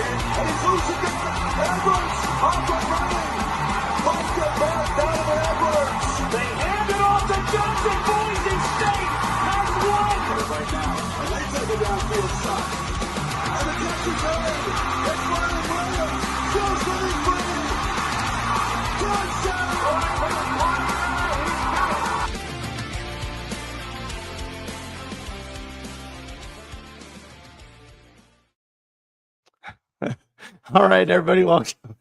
And he's loose again. Edwards off and running. Puts it back down to Edwards. They hand it off to Johnson. Boise State has won. Right now, and they take a downfield shot. And the catch is made. It's Ryan Williams. Goes to the free. Touchdown. All right, everybody, welcome.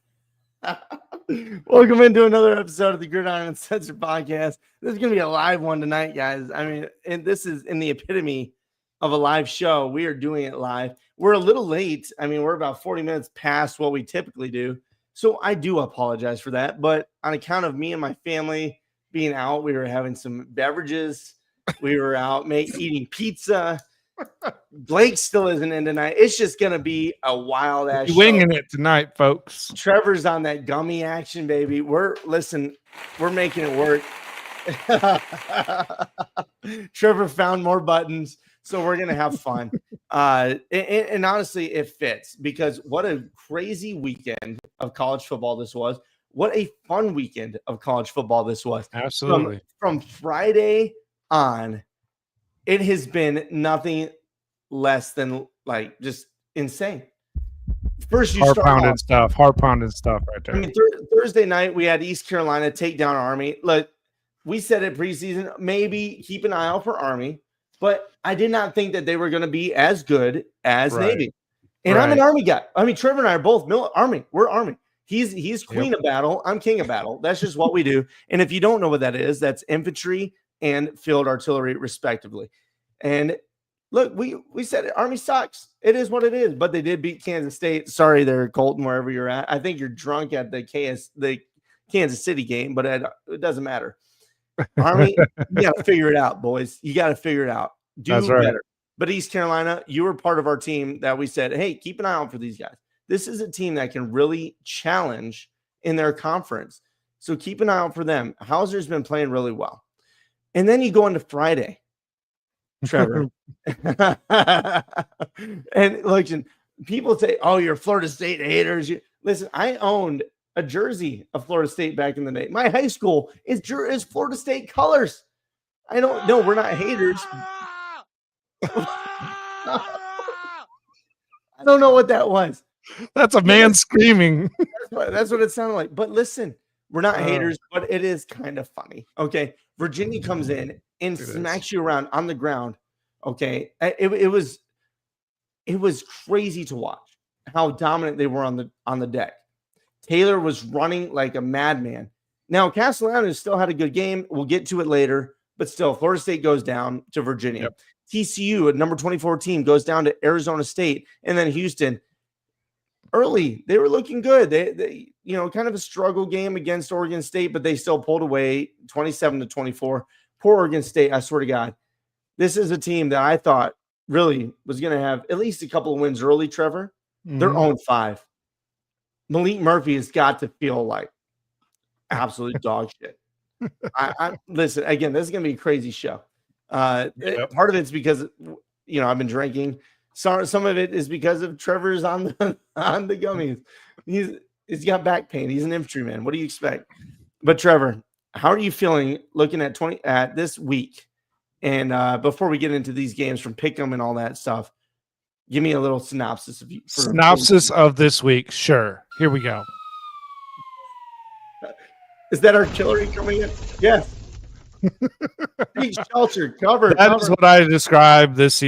Welcome into another episode of the Gridiron Uncensored podcast. This is going to be a live one tonight, guys. I mean, and this is in the epitome of a live show. We are doing it live. We're a little late. I mean, we're about 40 minutes past what we typically do. So I do apologize for that. But on account of me and my family being out, we were having some beverages. We were out eating pizza. Blake still isn't in tonight. It's just going to be a wild ass winging it tonight, folks. Trevor's on that gummy action, baby. We're making it work. Trevor found more buttons, so we're going to have fun. And honestly, it fits because what a crazy weekend of college football this was. What a fun weekend of college football this was. Absolutely. From Friday on, it has been nothing less than like just insane. First, you heart pounding stuff right there. I mean, Thursday night we had East Carolina take down Army. Look, we said it preseason, maybe keep an eye out for Army, but I did not think that they were going to be as good as Navy. And I'm an Army guy. I mean, Trevor and I are both Army. We're Army. He's queen of battle. I'm king of battle. That's just what we do. And if you don't know what that is, that's infantry and field artillery, respectively. And look, we said it. Army sucks. It is what it is. But they did beat Kansas State. Sorry there, Colton, wherever you're at. I think you're drunk at the Kansas City game, but it doesn't matter. Army, you got to figure it out, boys. You got to figure it out. Do better. But East Carolina, you were part of our team that we said, hey, keep an eye out for these guys. This is a team that can really challenge in their conference. So keep an eye out for them. Hauser's been playing really well. And then you go into Friday, Trevor. And look, people say, oh, you're Florida State haters. Listen, I owned a jersey of Florida State back in the day. My high school is Florida State colors. I don't know. We're not haters. I don't know what that was. That's a man screaming. That's what it sounded like. But listen, we're not haters, but it is kind of funny. Okay. Virginia comes in and smacks you around on the ground. Okay. It was crazy to watch how dominant they were on the deck. Taylor was running like a madman. Now, Castellanos still had a good game. We'll get to it later, but still, Florida State goes down to Virginia. Yep. TCU, a number 24 team, goes down to Arizona State, and then Houston. Early, they were looking good. They kind of a struggle game against Oregon State, but they still pulled away 27-24. Poor Oregon State, I swear to God. This is a team that I thought really was going to have at least a couple of wins early, Trevor. Mm-hmm. They're 0-5. Malik Murphy has got to feel like absolute dog shit. Listen, again, this is going to be a crazy show. Part of it's because, I've been drinking. Some of it is because of Trevor's on the gummies. He's got back pain. He's an infantryman. What do you expect? But Trevor, how are you feeling looking at this week? And before we get into these games from Pick'em and all that stuff, give me a little synopsis of this week. Sure. Here we go. Is that artillery coming in? Yes. Shelter, cover. That's what I described this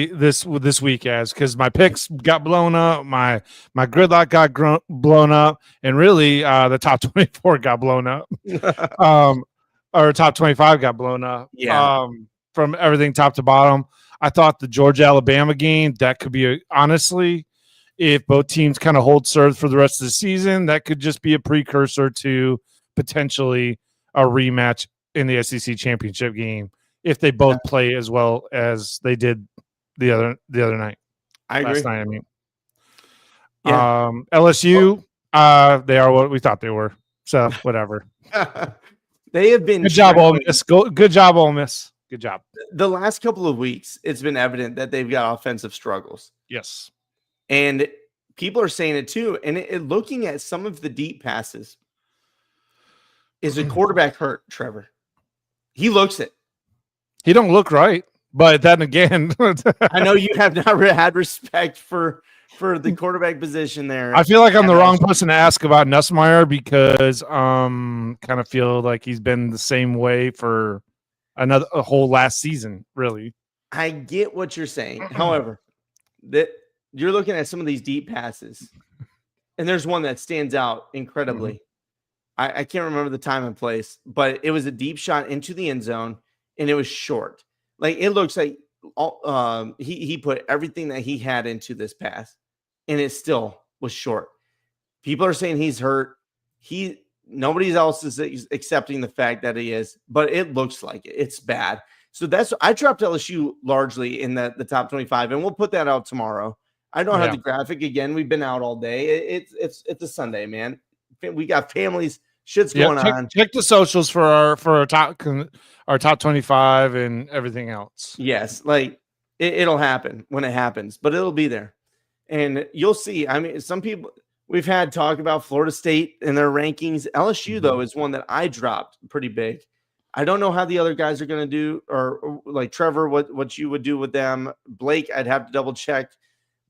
week as, because my picks got blown up, my gridlock got blown up, and really the top 24 got blown up, or top 25 got blown up. Yeah. From everything top to bottom, I thought the Georgia-Alabama game, that could be honestly, if both teams kind of hold serve for the rest of the season, that could just be a precursor to potentially a rematch in the SEC championship game if they both play as well as they did the other night. I agree. Last night, I mean. Yeah. LSU, they are what we thought they were. So whatever. They have been good job, Ole Miss. Good job, Ole Miss. Good job. The last couple of weeks, it's been evident that they've got offensive struggles. Yes. And people are saying it too. And looking at some of the deep passes, is a quarterback hurt, Trevor? He looks it. He don't look right. But then again, I know you have not had respect for the quarterback position there. I feel like I'm the wrong person to ask about Nussmeier because kind of feel like he's been the same way for a whole last season, really. I get what you're saying. However, that you're looking at some of these deep passes, and there's one that stands out incredibly. I can't remember the time and place, but it was a deep shot into the end zone, and it was short. Like, it looks like he put everything that he had into this pass, and it still was short. People are saying he's hurt. Nobody else is accepting the fact that he is, but it looks like it. It's bad. So I dropped LSU largely in the top 25, and we'll put that out tomorrow. I don't have the graphic again. We've been out all day. It's a Sunday, man. We got families. Shit's going on. Check the socials for our top 25 and everything else. Yes, like it'll happen when it happens, but it'll be there, and you'll see. I mean, some people we've had talk about Florida State and their rankings. LSU though is one that I dropped pretty big. I don't know how the other guys are going to do, or like Trevor, what you would do with them. Blake, I'd have to double check,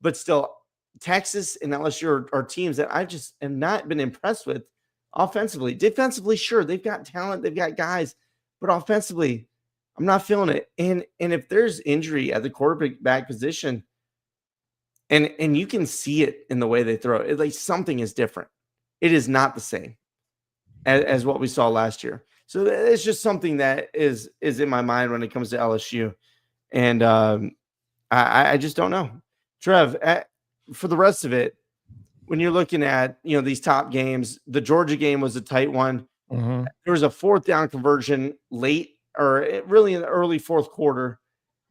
but still, Texas and LSU are teams that I just have not been impressed with. Offensively, defensively, sure, they've got talent, they've got guys, but offensively, I'm not feeling it. And if there's injury at the quarterback position, and you can see it in the way they throw it, like something is different. It is not the same as what we saw last year. So it's just something that is in my mind when it comes to LSU, and I just don't know. Trev, for the rest of it, when you're looking at, these top games, the Georgia game was a tight one. Mm-hmm. There was a 4th down conversion late, or really in the early 4th quarter,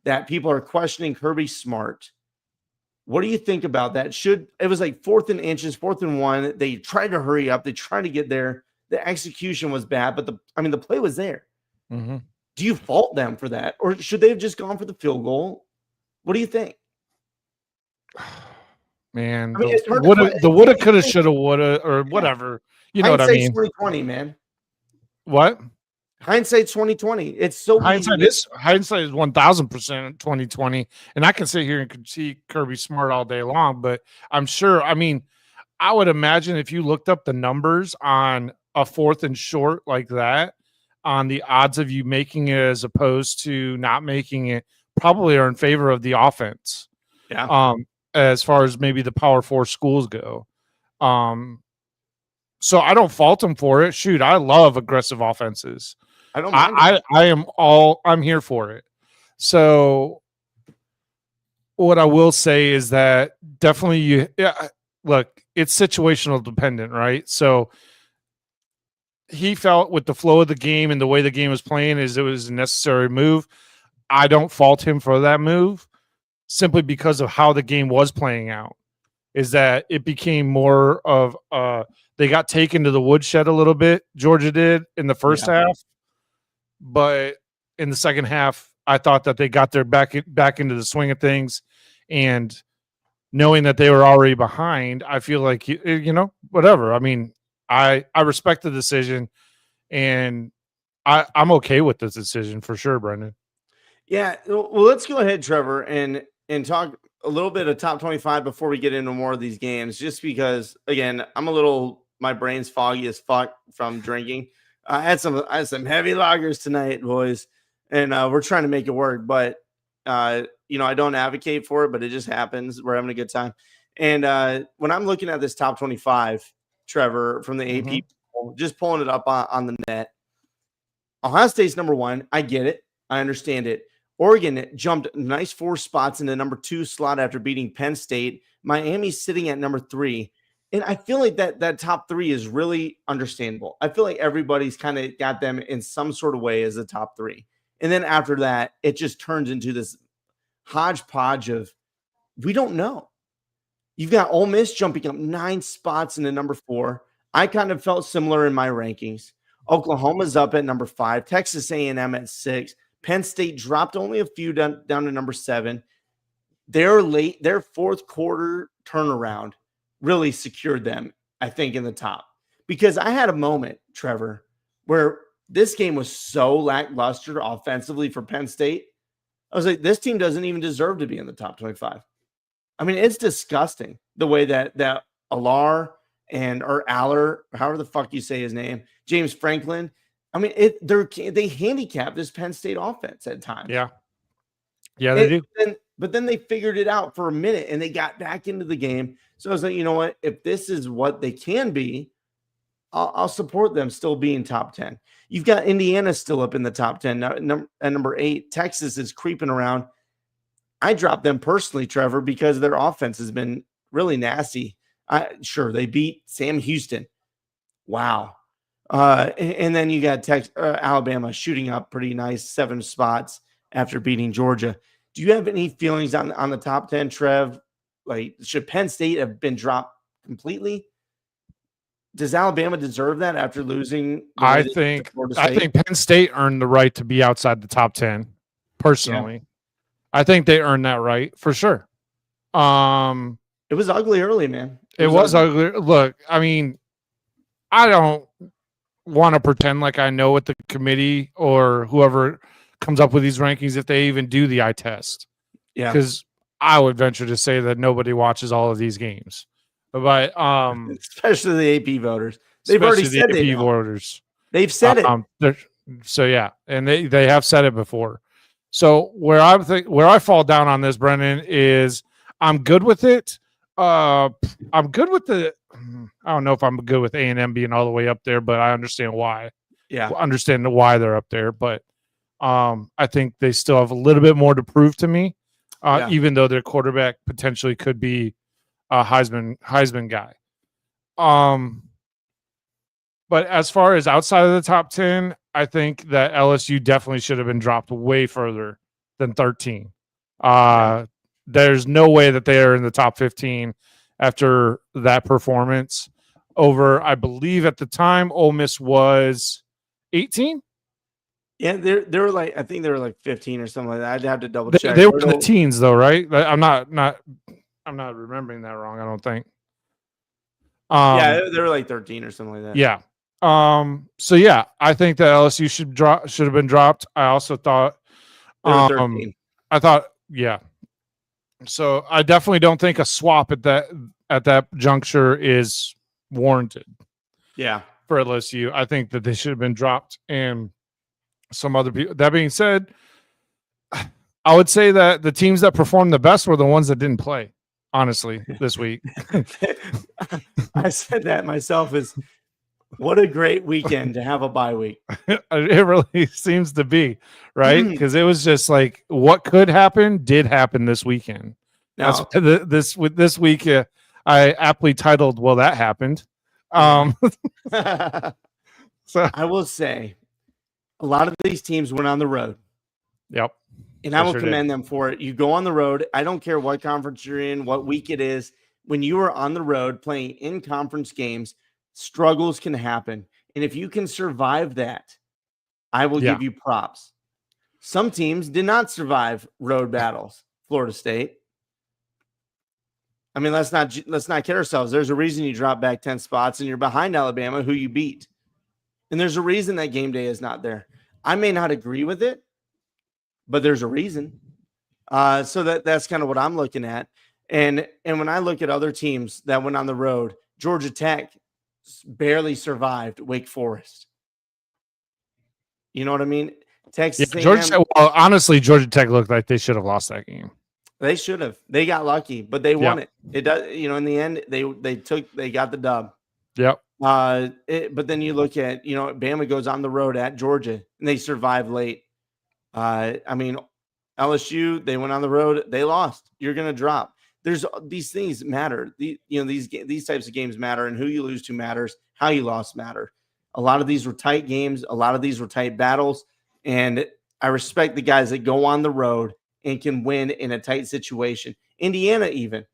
that people are questioning Kirby Smart. What do you think about that? It was like 4th and inches, 4th and 1. They tried to hurry up. They tried to get there. The execution was bad, but the play was there. Mm-hmm. Do you fault them for that, or should they have just gone for the field goal? What do you think? Man, I mean, the woulda, coulda, shoulda, woulda, or whatever. You know what I mean? 2020, man. What? Hindsight's 2020. It's so hindsight is 1000% 2020, and I can sit here and critique Kirby Smart all day long, but I'm sure. I mean, I would imagine if you looked up the numbers on a 4th and short like that, on the odds of you making it as opposed to not making it, probably are in favor of the offense. Yeah. As far as maybe the Power 4 schools go. So I don't fault them for it. Shoot, I love aggressive offenses. I don't mind I'm here for it. So what I will say is that definitely look, it's situational dependent, right? So he felt with the flow of the game and the way the game was playing is it was a necessary move. I don't fault him for that move, simply because of how the game was playing out, is that it became more of they got taken to the woodshed a little bit. Georgia did in the first half, but in the second half, I thought that they got their back into the swing of things, and knowing that they were already behind, I feel like whatever. I mean, I respect the decision, and I'm okay with this decision for sure, Brendan. Yeah, well, let's go ahead, Trevor, and talk a little bit of top 25 before we get into more of these games, just because, again, my brain's foggy as fuck from drinking. I had some heavy lagers tonight, boys, and we're trying to make it work, but I don't advocate for it, but it just happens. We're having a good time. And when I'm looking at this top 25, Trevor, from the AP, just pulling it up on the net, Ohio State's number 1. I get it. I understand it. Oregon jumped nice 4 spots in the number 2 slot after beating Penn State. Miami's sitting at number 3. And I feel like that top 3 is really understandable. I feel like everybody's kind of got them in some sort of way as a top 3. And then after that, it just turns into this hodgepodge of, we don't know. You've got Ole Miss jumping up 9 spots in the number 4. I kind of felt similar in my rankings. Oklahoma's up at number 5. Texas A&M at 6. Penn State dropped only a few down to number 7. Their 4th quarter turnaround really secured them, I think, in the top. Because I had a moment, Trevor, where this game was so lackluster offensively for Penn State. I was like, this team doesn't even deserve to be in the top 25. I mean, it's disgusting the way that Aller or Aller, however the fuck you say his name, James Franklin. I mean, they handicap this Penn State offense at times. Yeah, they do. But then they figured it out for a minute and they got back into the game. So I was like, you know what? If this is what they can be, I'll support them still being top 10. You've got Indiana still up in the top 10. Now, at number 8, Texas is creeping around. I dropped them personally, Trevor, because their offense has been really nasty. Sure, they beat Sam Houston. Wow. And then you got Alabama shooting up pretty nice 7 spots after beating Georgia. Do you have any feelings on the top 10, Trev? Like, should Penn State have been dropped completely? Does Alabama deserve that after losing? I think Penn State earned the right to be outside the top 10. Personally, yeah. I think they earned that right for sure. It was ugly early, man. It was ugly. Look, I mean, I don't want to pretend like I know what the committee or whoever comes up with these rankings, if they even do the eye test. Yeah, because I would venture to say that nobody watches all of these games. But especially the AP voters, they've already said the AP voters. They've said it. So yeah, and they have said it before. So where I fall down on this, Brendan, is I'm good with it. I'm good with I don't know if I'm good with A&M being all the way up there, but I understand why. Yeah, I understand why they're up there, but I think they still have a little bit more to prove to me, even though their quarterback potentially could be a Heisman guy. But as far as outside of the top 10, I think that LSU definitely should have been dropped way further than 13. There's no way that they are in the top 15 after that performance over, I believe at the time, Ole Miss was 18. Yeah, they were like, I think they were like 15 or something like that. I'd have to double check. They were in the teens though, right? I'm not remembering that wrong, I don't think. Yeah, they were like 13 or something like that. Yeah. So yeah, I think that LSU should have been dropped. I also thought I thought, yeah. So I definitely don't think a swap at that juncture is warranted. Yeah. For LSU. I think that they should have been dropped, and some other people. That being said, I would say that the teams that performed the best were the ones that didn't play, honestly, this week. I said that myself. What a great weekend to have a bye week. It really seems to be, right? Because it was just like what could happen did happen this weekend. Now, this week, I aptly titled, "Well, that happened." So I will say, a lot of these teams went on the road. Yep. And I will commend them for it. You go on the road. I don't care what conference you're in, what week it is. When you are on the road playing in conference games, struggles can happen. And if you can survive that, I will give you props. Some teams did not survive road battles. Florida State. I mean, let's not kid ourselves. There's a reason you drop back 10 spots and you're behind Alabama, who you beat. And there's a reason that game day is not there. I may not agree with it, but there's a reason. So that's kind of what I'm looking at. And when I look at other teams that went on the road, Georgia Tech barely survived Wake Forest. You know what I mean? Texas A&M, Georgia Tech looked like they should have lost that game. They should have. They got lucky, but they won it. It does, in the end, they got the dub. Yep. But then you look at, Bama goes on the road at Georgia and they survive late. I mean, LSU, they went on the road, they lost. You're going to drop. There's these things matter. These types of games matter, and who you lose to matters. How you lost matter. A lot of these were tight games. A lot of these were tight battles, and I respect the guys that go on the road and can win in a tight situation. Indiana, even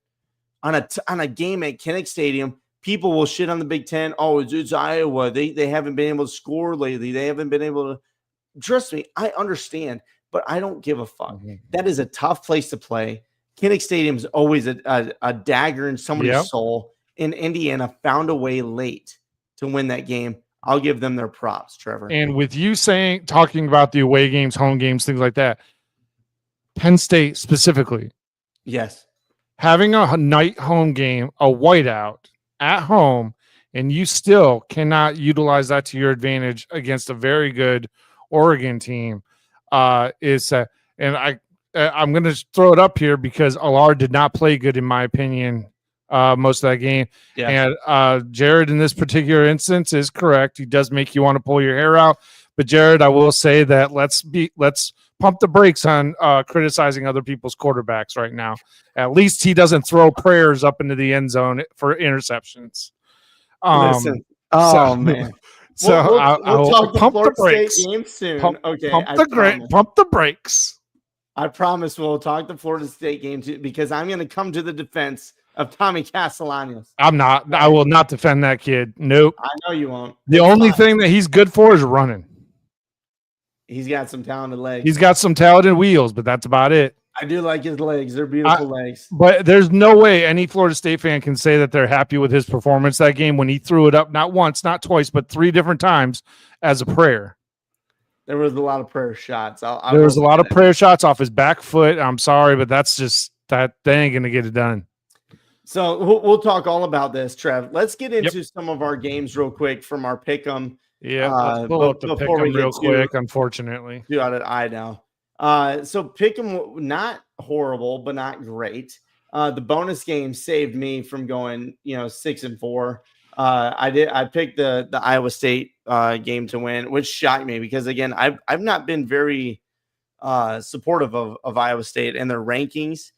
on a game at Kinnick Stadium, people will shit on the Big Ten. Oh, it's Iowa. They haven't been able to score lately. They haven't been able to. Trust me, I understand, but I don't give a fuck. Mm-hmm. That is a tough place to play. Kinnick Stadium is always a dagger in somebody's soul. and Indiana found a way late to win that game. I'll give them their props, Trevor. And with you talking about the away games, home games, things like that, Penn State specifically, yes, having a night home game, a whiteout at home, and you still cannot utilize that to your advantage against a very good Oregon team is and I'm going to throw it up here because Allard did not play good, in my opinion, most of that game. yeah. And Jared, in this particular instance, is correct. He does make you want to pull your hair out. But Jared, I will say that let's pump the brakes on criticizing other people's quarterbacks right now. At least he doesn't throw prayers up into the end zone for interceptions. Listen. Man. So we'll talk the pump Florida the brakes. State game soon. Pump Pump the brakes. I promise we'll talk the Florida State game too, because I'm going to come to the defense of Tommy Castellanos. I'm not. I will not defend that kid. Nope. I know you won't. The only thing that he's good for is running. He's got some talented legs. He's got some talented wheels, but that's about it. I do like his legs. They're beautiful legs. But there's no way any Florida State fan can say that they're happy with his performance that game when he threw it up not once, not twice, but 3 different times as a prayer. There was a lot of prayer shots. There was a lot of prayer shots off his back foot. I'm sorry, but that's just that they ain't going to get it done. So we'll talk all about this, Trev. Let's get into some of our games real quick from our pick'em. Yeah, let's pull up the pick'em real quick. Unfortunately, out at I now. So pick'em not horrible, but not great. The bonus game saved me from going 6-4. I picked the Iowa State game to win, which shocked me because again I've not been very supportive of Iowa State and their rankings.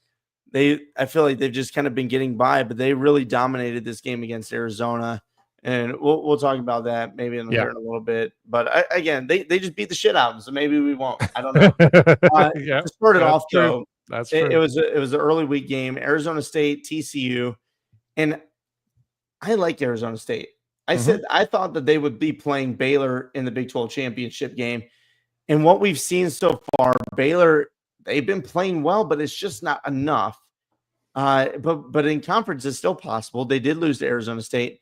I feel like they've just kind of been getting by, but they really dominated this game against Arizona. And we'll talk about that maybe in a little bit. But again, they just beat the shit out of them, so maybe we won't. I don't know. To start it off, though, that's true. It was an early week game, Arizona State, TCU, and I like Arizona State. I thought that they would be playing Baylor in the Big 12 championship game, and what we've seen so far, Baylor, they've been playing well, but it's just not enough. But in conference, it's still possible. They did lose to Arizona State.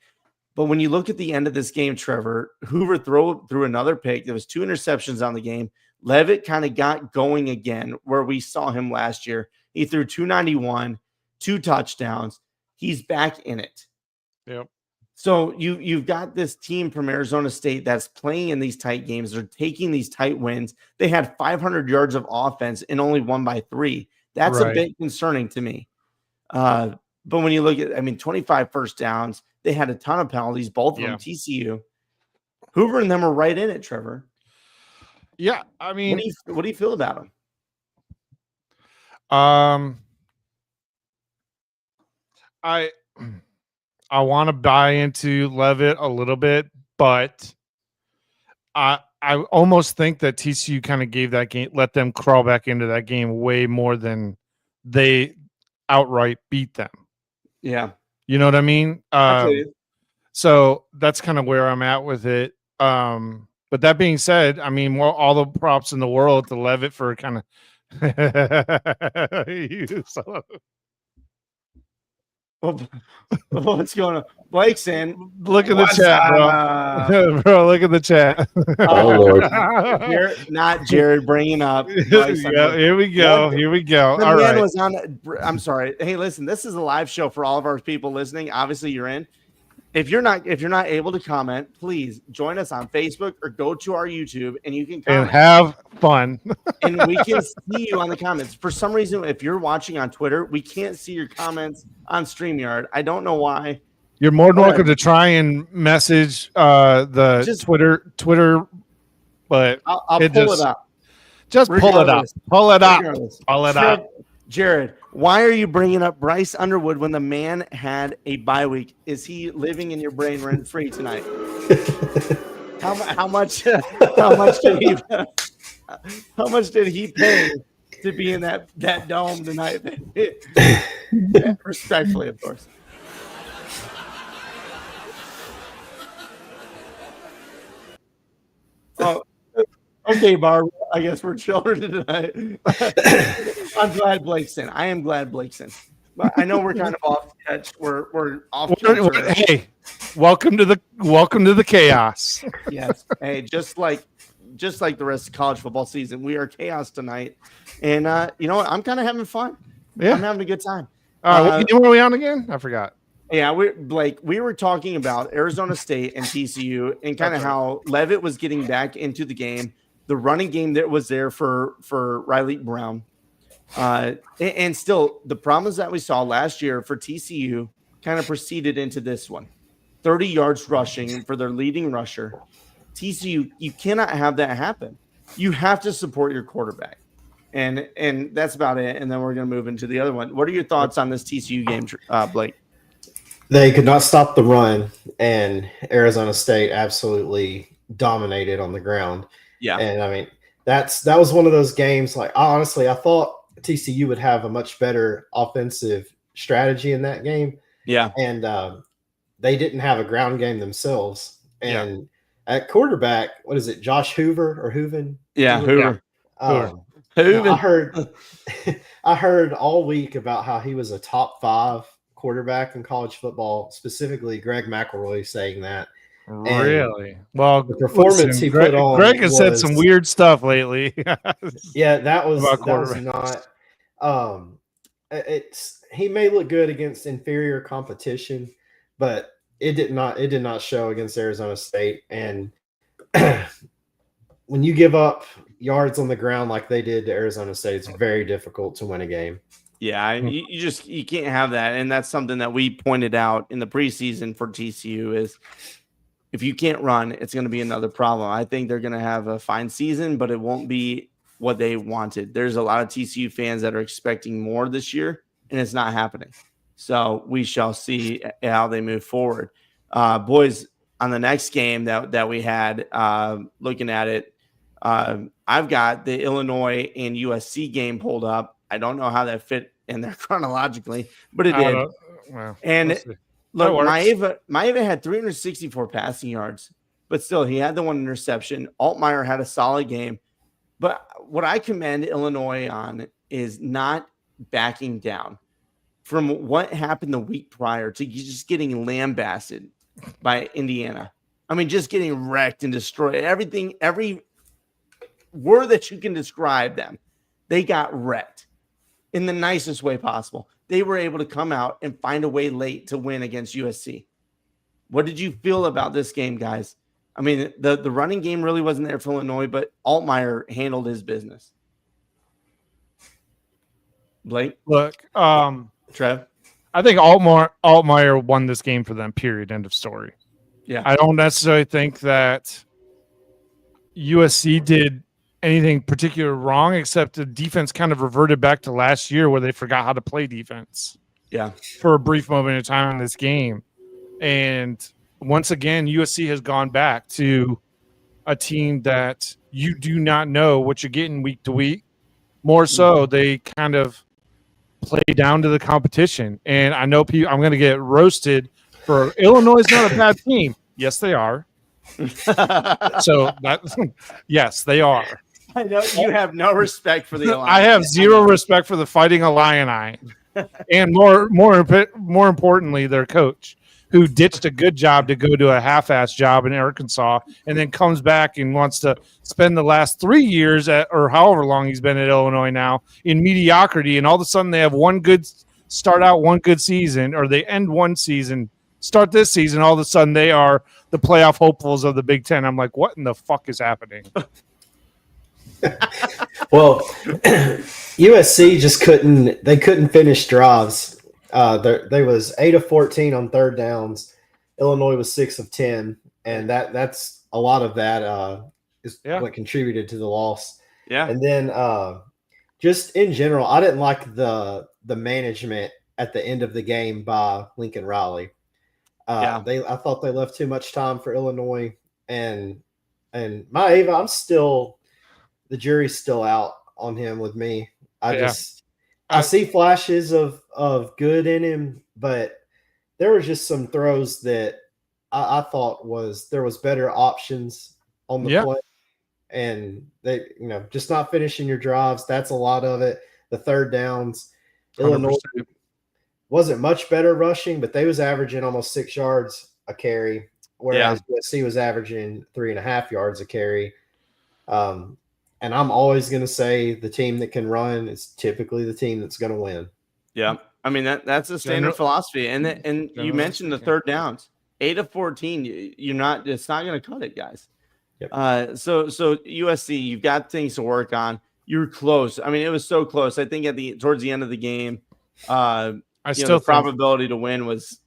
But when you look at the end of this game, Trevor, Hoover threw another pick. There was 2 interceptions on the game. Leavitt kind of got going again where we saw him last year. He threw 291, 2 touchdowns. He's back in it. Yep. So you've got this team from Arizona State that's playing in these tight games. They're taking these tight wins. They had 500 yards of offense and only won by 3. That's a bit concerning to me. But when you look at, 25 first downs, they had a ton of penalties, both of them TCU. Hoover and them are right in it, Trevor. Yeah, I mean, what do you feel about them? I want to buy into Leavitt a little bit, but I almost think that TCU kind of gave that game, let them crawl back into that game way more than they outright beat them. Yeah. You know what I mean? So that's kind of where I'm at with it. But that being said, all the props in the world to Leavitt for kind of what's going on? Blake's in. Look at the chat, bro. Bro, look at the chat. Oh, Lord. Not Jared bringing up. Here we go. The all man right. was on. I'm sorry. Hey, listen, this is a live show for all of our people listening. Obviously, you're in. If you're not able to comment, please join us on Facebook or go to our YouTube and you can comment. And have fun. And we can see you on the comments. For some reason, if you're watching on Twitter, we can't see your comments on StreamYard. I don't know why. You're more than welcome to try and message Twitter, but I'll pull it up. Just pull it up. Pull it up. Jared, why are you bringing up Bryce Underwood when the man had a bye week? Is he living in your brain rent free tonight? How much did he pay to be in that dome tonight? Respectfully, of course. Oh, okay, Barb. I guess we're children tonight. I'm glad Blake's in. I am glad Blake's in. But I know we're kind of off catch. We're off. Hey, welcome to the chaos. Yes. Hey, just like the rest of college football season, we are chaos tonight. And you know what? I'm kind of having fun. Yeah. I'm having a good time. What were we on again? I forgot. Yeah, we were talking about Arizona State and TCU and kind of how Leavitt was getting back into the game, the running game that was there for Riley Brown. And still the problems that we saw last year for TCU kind of proceeded into this one. 30 yards rushing for their leading rusher. TCU, you cannot have that happen. You have to support your quarterback. And that's about it. And then we're going to move into the other one. What are your thoughts on this TCU game, Blake? They could not stop the run, and Arizona State absolutely dominated on the ground. Yeah. And I mean, that was one of those games. Like, honestly, I thought TCU would have a much better offensive strategy in that game. Yeah. And they didn't have a ground game themselves. And at quarterback, what is it, Josh Hoover or Hooven? Yeah, Hoover. Hoover. I heard all week about how he was a top 5 quarterback in college football, specifically Greg McElroy saying that. Really? Well, the performance he put on. Greg has said some weird stuff lately. Yeah, that was not. He may look good against inferior competition, but it did not show against Arizona State. And when you give up yards on the ground like they did to Arizona State, it's very difficult to win a game. Yeah, you can't have that. And that's something that we pointed out in the preseason for TCU is if you can't run, it's going to be another problem. I think they're going to have a fine season, but it won't be what they wanted. There's a lot of TCU fans that are expecting more this year, and it's not happening. So we shall see how they move forward. Boys, on the next game that we had, looking at it, I've got the Illinois and USC game pulled up. I don't know how that fit in there chronologically, but it did. Well, and look, Maeva had 364 passing yards, but still he had the one interception. Altmaier had a solid game. But what I commend Illinois on is not backing down from what happened the week prior to just getting lambasted by Indiana. I mean, just getting wrecked and destroyed. Everything, every word that you can describe them, they got wrecked in the nicest way possible. They were able to come out and find a way late to win against USC. What did you feel about this game, guys? I mean, the running game really wasn't there for Illinois, but Altmaier handled his business. Blake? Look, Trev? I think Altmaier won this game for them, period, end of story. Yeah. I don't necessarily think that USC did anything particular wrong, except the defense kind of reverted back to last year where they forgot how to play defense. Yeah. For a brief moment of time in this game. And once again, USC has gone back to a team that you do not know what you're getting week to week. More so, they kind of play down to the competition. And I know I'm going to get roasted for Illinois is not a bad team. Yes, they are. So yes, they are. I know you have no respect for the Illini. I have zero respect for the Fighting Illini, and more importantly, their coach, who ditched a good job to go to a half-ass job in Arkansas, and then comes back and wants to spend the last 3 years or however long he's been at Illinois now in mediocrity, and all of a sudden they have one good season, or they end one season, start this season, all of a sudden they are the playoff hopefuls of the Big Ten. I'm like, what in the fuck is happening? Well, USC just couldn't finish drives. They was 8 of 14 on third downs. Illinois was 6 of 10, and that's a lot of that is what contributed to the loss. Yeah. And then just in general, I didn't like the management at the end of the game by Lincoln Riley. I thought they left too much time for Illinois, and Maeva, the jury's still out on him with me. I see flashes of good in him, but there was just some throws that I thought there was better options on the play, and they, just not finishing your drives. That's a lot of it. The third downs, 100%. wasn't much better rushing, but they was averaging almost 6 yards a carry, whereas USC was averaging 3.5 yards a carry. And I'm always going to say the team that can run is typically the team that's going to win. Yeah, I mean that's a standard philosophy, and you mentioned the third downs, 8 of 14. You're not. It's not going to cut it, guys. Yep. So USC, you've got things to work on. You're close. I mean, it was so close. I think towards the end of the game, the probability to win was,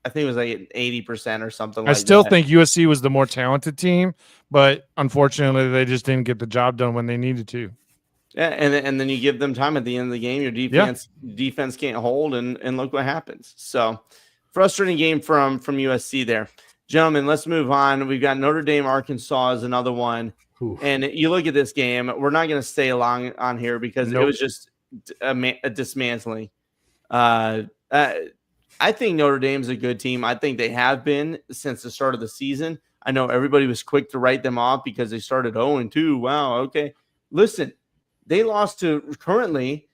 I think it was like 80% or something. I still think USC was the more talented team, but unfortunately, they just didn't get the job done when they needed to. Yeah, and then you give them time at the end of the game. Your defense can't hold, and look what happens. So frustrating game from USC there. Gentlemen, let's move on. We've got Notre Dame, Arkansas is another one. Oof. And you look at this game. We're not going to stay long on here because it was just a dismantling. I think Notre Dame's a good team. I think they have been since the start of the season. I know everybody was quick to write them off because they started 0-2. Wow, okay. Listen, they lost to currently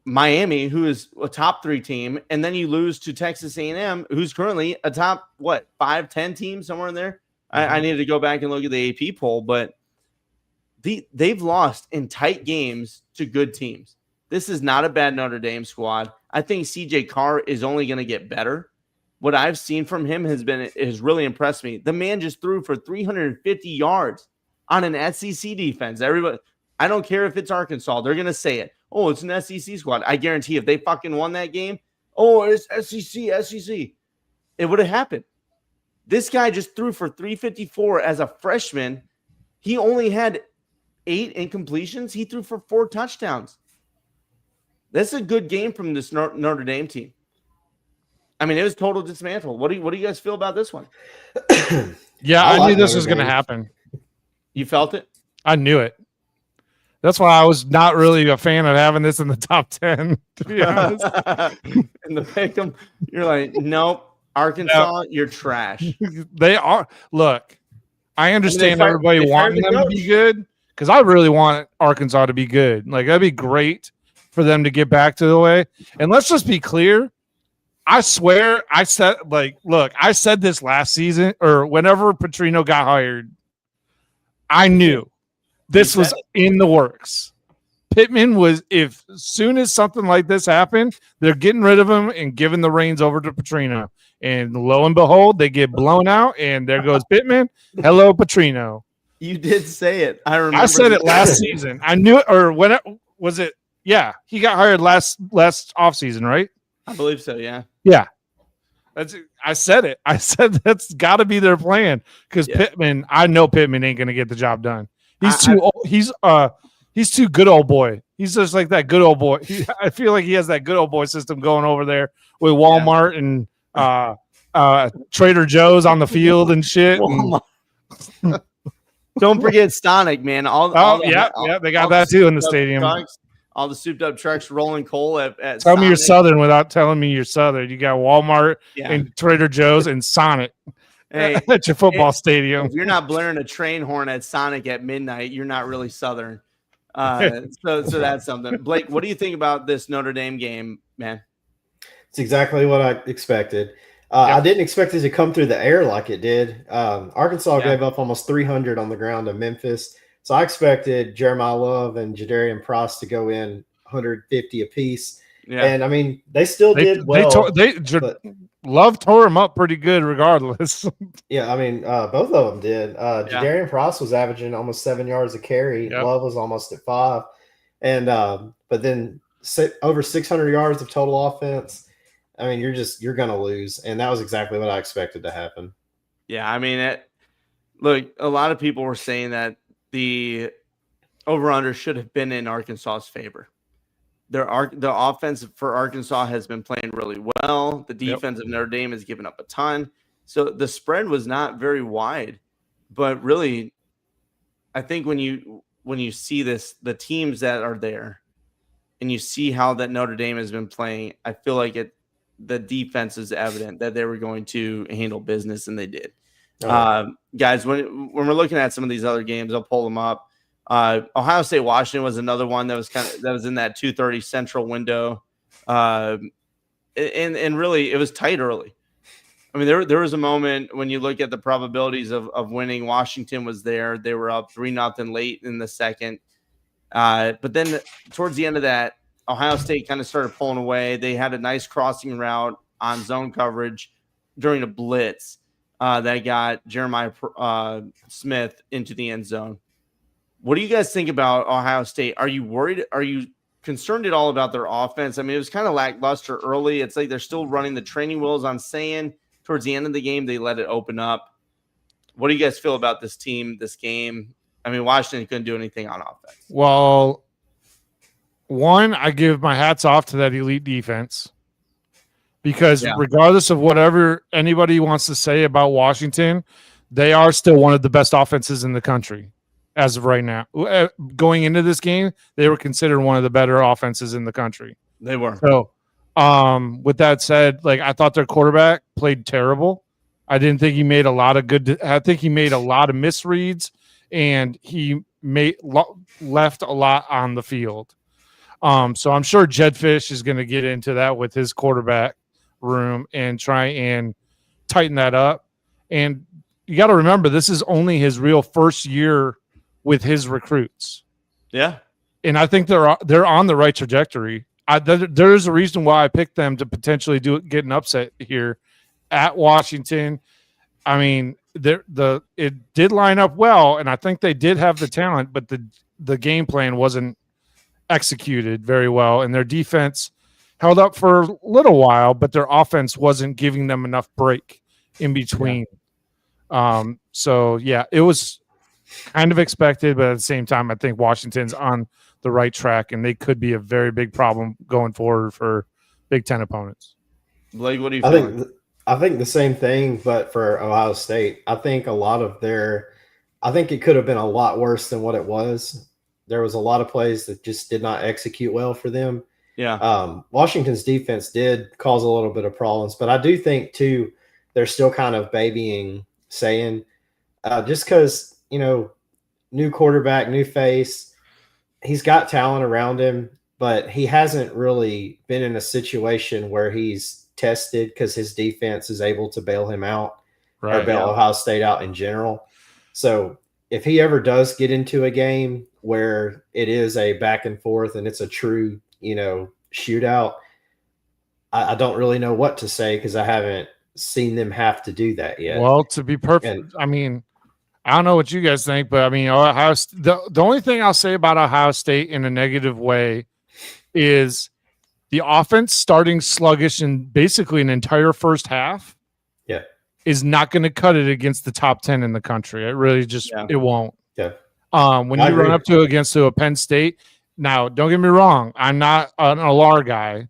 Miami, who is a top 3 team, and then you lose to Texas A&M, who's currently a top 5-10 team somewhere in there. Mm-hmm. I needed to go back and look at the AP poll, but they've lost in tight games to good teams. This is not a bad Notre Dame squad. I think CJ Carr is only going to get better. What I've seen from him has really impressed me. The man just threw for 350 yards on an SEC defense. Everybody, I don't care if it's Arkansas, they're going to say it. Oh, it's an SEC squad. I guarantee if they fucking won that game, oh, it's SEC. It would have happened. This guy just threw for 354 as a freshman. He only had 8 incompletions. He threw for 4 touchdowns. That's a good game from this Notre Dame team. I mean, it was total dismantle. What do you guys feel about this one? Yeah, I knew this was going to happen. You felt it? I knew it. That's why I was not really a fan of having this in the top 10, to be honest. In the pick'em, you're like, nope, Arkansas, you're trash. They are. Look, I understand everybody wanting them to be good because I really want Arkansas to be good. Like, that'd be great for them to get back to the way. And let's just be clear. I swear I said this last season or whenever Petrino got hired, I knew this was in the works. Pittman was, if as soon as something like this happened, they're getting rid of him and giving the reins over to Petrino. And lo and behold, they get blown out, and there goes Pittman. Hello, Petrino. You did say it. I remember. I said it last season. I knew it, or when it was it? Yeah, he got hired last offseason, right? I believe so, yeah. Yeah. I said it. I said that's got to be their plan because Pittman, I know Pittman ain't going to get the job done. He's too old. He's too good old boy. He's just like that good old boy. I feel like he has that good old boy system going over there with Walmart and Trader Joe's on the field and shit. Don't forget Stonic, man. They got that too in the stadium. All the souped up trucks rolling coal at Tell me you're Southern without telling me you're Southern. You got Walmart and Trader Joe's and Sonic at your football stadium. If you're not blaring a train horn at Sonic at midnight, you're not really Southern. So that's something. Blake, what do you think about this Notre Dame game, man? It's exactly what I expected. I didn't expect it to come through the air like it did. Arkansas gave up almost 300 on the ground to Memphis. So I expected Jeremiah Love and Jadarian Price to go in 150 apiece. Yeah. And, I mean, they still did well. Love tore him up pretty good regardless. Yeah, I mean, both of them did. Jadarian Price was averaging almost 7 yards a carry. Yep. Love was almost at 5. And but then over 600 yards of total offense. I mean, you're going to lose. And that was exactly what I expected to happen. Yeah, I mean, look, a lot of people were saying that the over-under should have been in Arkansas's favor. The offense for Arkansas has been playing really well. The defense of Notre Dame has given up a ton. So the spread was not very wide. But really, I think when you see this, the teams that are there, and you see how that Notre Dame has been playing, I feel like the defense is evident that they were going to handle business, and they did. Guys, when we're looking at some of these other games, I'll pull them up. Ohio State Washington was another one that was in that 2:30 Central window. and really it was tight early. I mean, there was a moment when you look at the probabilities of winning. Washington was there. They were up 3-0 late in the second. But then towards the end of that, Ohio State kind of started pulling away. They had a nice crossing route on zone coverage during a blitz that got Jeremiah Smith into the end zone. What do you guys think about Ohio State? Are you worried? Are you concerned at all about their offense? I mean, it was kind of lackluster early. It's like they're still running the training wheels on sand. Towards the end of the game, they let it open up. What do you guys feel about this team, this game? I mean, Washington couldn't do anything on offense. Well, one, I give my hats off to that elite defense because regardless of whatever anybody wants to say about Washington, they are still one of the best offenses in the country as of right now. Going into this game, they were considered one of the better offenses in the country. They were. So, with that said, like I thought their quarterback played terrible. I didn't think he made a lot of I think he made a lot of misreads, and he left a lot on the field. So I'm sure Jedd Fisch is going to get into that with his quarterback room and try and tighten that up. And you got to remember, this is only his real first year with his recruits. Yeah. And I think they're on the right trajectory. There's a reason why I picked them to potentially get an upset here at Washington. I mean, it did line up well, and I think they did have the talent, but the game plan wasn't executed very well, and their defense held up for a little while, but their offense wasn't giving them enough break in between. Yeah. So yeah, it was kind of expected, but at the same time, I think Washington's on the right track, and they could be a very big problem going forward for Big Ten opponents. Blake, what do you think? I think the same thing, but for Ohio State. I think I think it could have been a lot worse than what it was. There was a lot of plays that just did not execute well for them. Yeah. Washington's defense did cause a little bit of problems, but I do think too they're still kind of babying Sayin, just because new quarterback, new face. He's got talent around him, but he hasn't really been in a situation where he's tested because his defense is able to bail him out or bail Ohio State out in general. So if he ever does get into a game where it is a back and forth and it's a true, shootout, I don't really know what to say because I haven't seen them have to do that yet. Well, to be perfect, I mean, I don't know what you guys think, but I mean, the only thing I'll say about Ohio State in a negative way is the offense starting sluggish in basically an entire first half. Yeah, is not going to cut it against the top 10 in the country. It really just it won't. Yeah. When you run up against a Penn State, now don't get me wrong, I'm not an Alar guy,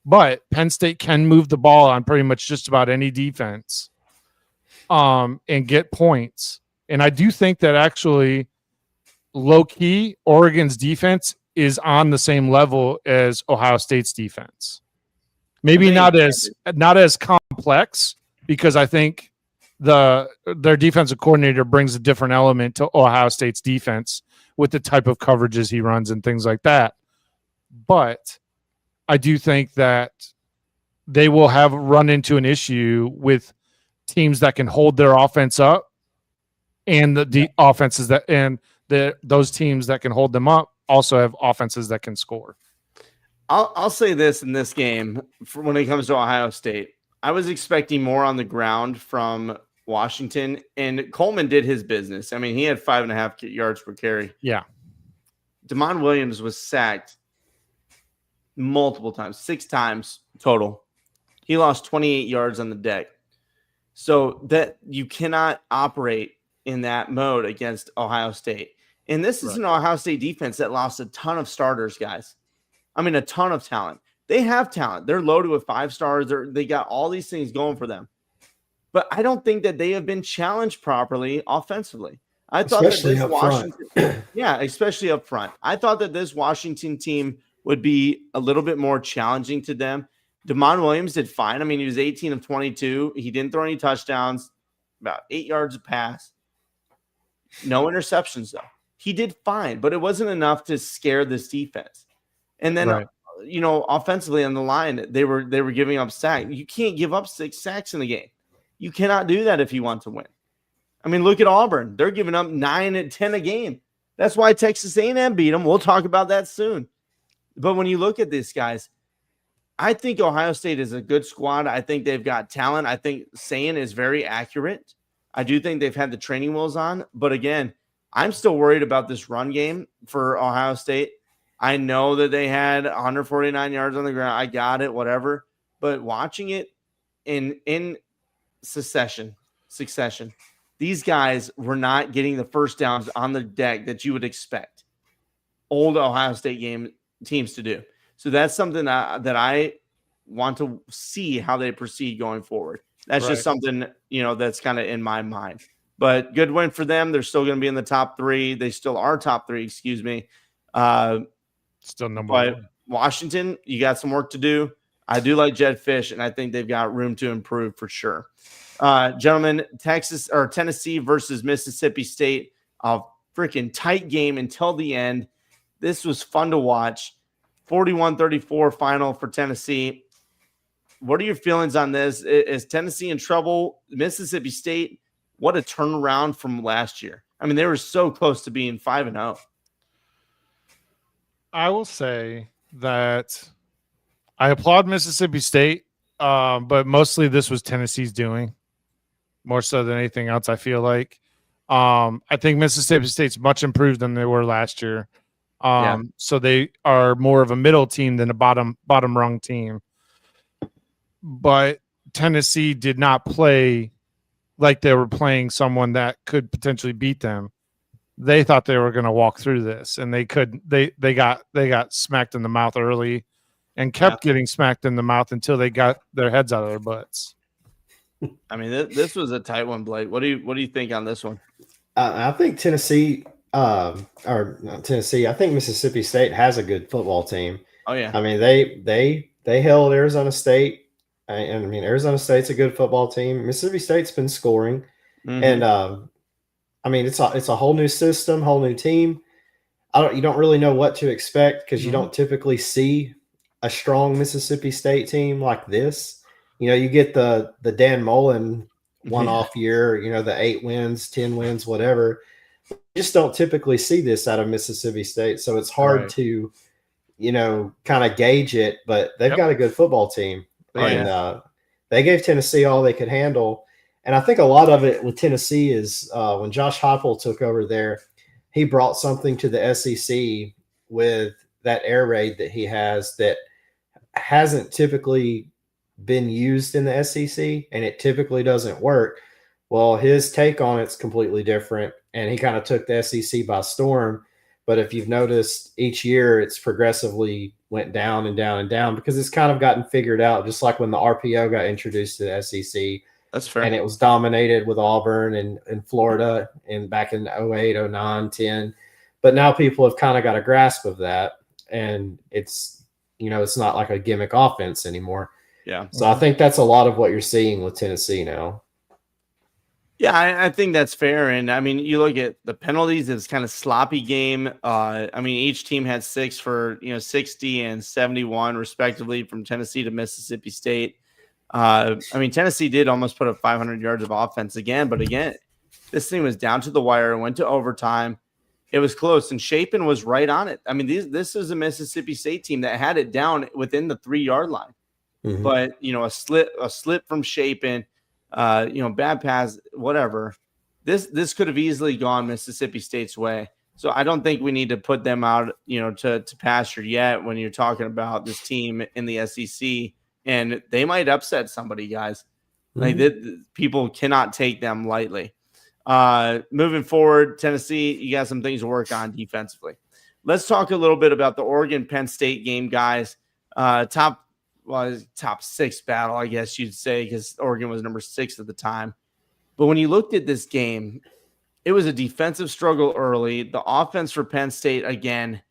but Penn State can move the ball on pretty much just about any defense, and get points. And I do think that actually, low key, Oregon's defense is on the same level as Ohio State's defense. Maybe not as complex, because I think their defensive coordinator brings a different element to Ohio State's defense with the type of coverages he runs and things like that. But I do think that they will have run into an issue with teams that can hold their offense up, and the offenses those teams that can hold them up also have offenses that can score. I'll say this in this game when it comes to Ohio State. I was expecting more on the ground from Washington, and Coleman did his business. I mean, he had 5.5 yards per carry. Yeah. Damon Williams was sacked multiple times, 6 times total. He lost 28 yards on the deck. So that you cannot operate in that mode against Ohio State. And this is an Ohio State defense that lost a ton of starters, guys. I mean, a ton of talent. They have talent. They're loaded with 5 stars. They got all these things going for them. But I don't think that they have been challenged properly offensively. I thought especially that this Washington, especially up front. I thought that this Washington team would be a little bit more challenging to them. Damon Williams did fine. I mean, he was 18 of 22. He didn't throw any touchdowns, about 8 yards a pass. No interceptions, though. He did fine, but it wasn't enough to scare this defense. And then offensively on the line, they were giving up sacks. You can't give up 6 sacks in a game. You cannot do that if you want to win. I mean, look at Auburn. They're giving up 9 and 10 a game. That's why Texas A&M beat them. We'll talk about that soon. But when you look at these guys, I think Ohio State is a good squad. I think they've got talent. I think Sayin is very accurate. I do think they've had the training wheels on. But again, I'm still worried about this run game for Ohio State. I know that they had 149 yards on the ground. I got it, whatever. But watching it in succession, these guys were not getting the first downs on the deck that you would expect old Ohio State teams to do. So that's something that I want to see how they proceed going forward. That's just something, that's kind of in my mind. But good win for them. They're still going to be in the top 3. They still are top 3, excuse me. Still number 1. Washington, you got some work to do. I do like Jedd Fisch, and I think they've got room to improve for sure. Gentlemen, Tennessee versus Mississippi State, a freaking tight game until the end. This was fun to watch. 41-34 final for Tennessee. What are your feelings on this? Is Tennessee in trouble? Mississippi State, what a turnaround from last year. I mean, they were so close to being 5-0. I will say that I applaud Mississippi State, but mostly this was Tennessee's doing, more so than anything else, I feel like. I think Mississippi State's much improved than they were last year. So they are more of a middle team than a bottom rung team. But Tennessee did not play like they were playing someone that could potentially beat them. They thought they were going to walk through this, and they couldn't. They got smacked in the mouth early, and kept getting smacked in the mouth until they got their heads out of their butts. I mean, this was a tight one, Blake. What do you think on this one? I think Tennessee. Or not Tennessee. I think Mississippi State has a good football team. Oh yeah. I mean, they held Arizona State, and I mean Arizona State's a good football team. Mississippi State's been scoring, and I mean it's a whole new system, whole new team. You don't really know what to expect because you don't typically see a strong Mississippi State team like this. You get the Dan Mullen one-off year. The 8 wins, 10 wins, whatever. You just don't typically see this out of Mississippi State, so it's hard to, kind of gauge it. But they've got a good football team, and they gave Tennessee all they could handle. And I think a lot of it with Tennessee is when Josh Heupel took over there, he brought something to the SEC with that air raid that he has that hasn't typically been used in the SEC, and it typically doesn't work. Well, his take on it's completely different, and he kind of took the SEC by storm. But if you've noticed, each year it's progressively went down and down and down because it's kind of gotten figured out, just like when the RPO got introduced to the SEC. That's fair. And it was dominated with Auburn and Florida and back in 08, 09, 10. But now people have kind of got a grasp of that, and it's not like a gimmick offense anymore. Yeah. So I think that's a lot of what you're seeing with Tennessee now. Yeah, I think that's fair. And I mean, you look at the penalties, it's kind of sloppy game. I mean, each team had 6 for 60 and 71 respectively from Tennessee to Mississippi State. I mean, Tennessee did almost put up 500 yards of offense again, but again, this thing was down to the wire, went to overtime. It was close, and Shapen was right on it. I mean, this is a Mississippi State team that had it down within the 3-yard line. Mm-hmm. But a slip from Shapen, bad pass, whatever. This could have easily gone Mississippi State's way. So I don't think we need to put them out, to pasture yet when you're talking about this team in the SEC, and they might upset somebody, guys. Mm-hmm. Like people cannot take them lightly. Moving forward, Tennessee, you got some things to work on defensively. Let's talk a little bit about the Oregon-Penn State game, guys. Top 6 battle, I guess you'd say, because Oregon was number 6 at the time. But when you looked at this game, it was a defensive struggle early. The offense for Penn State, again,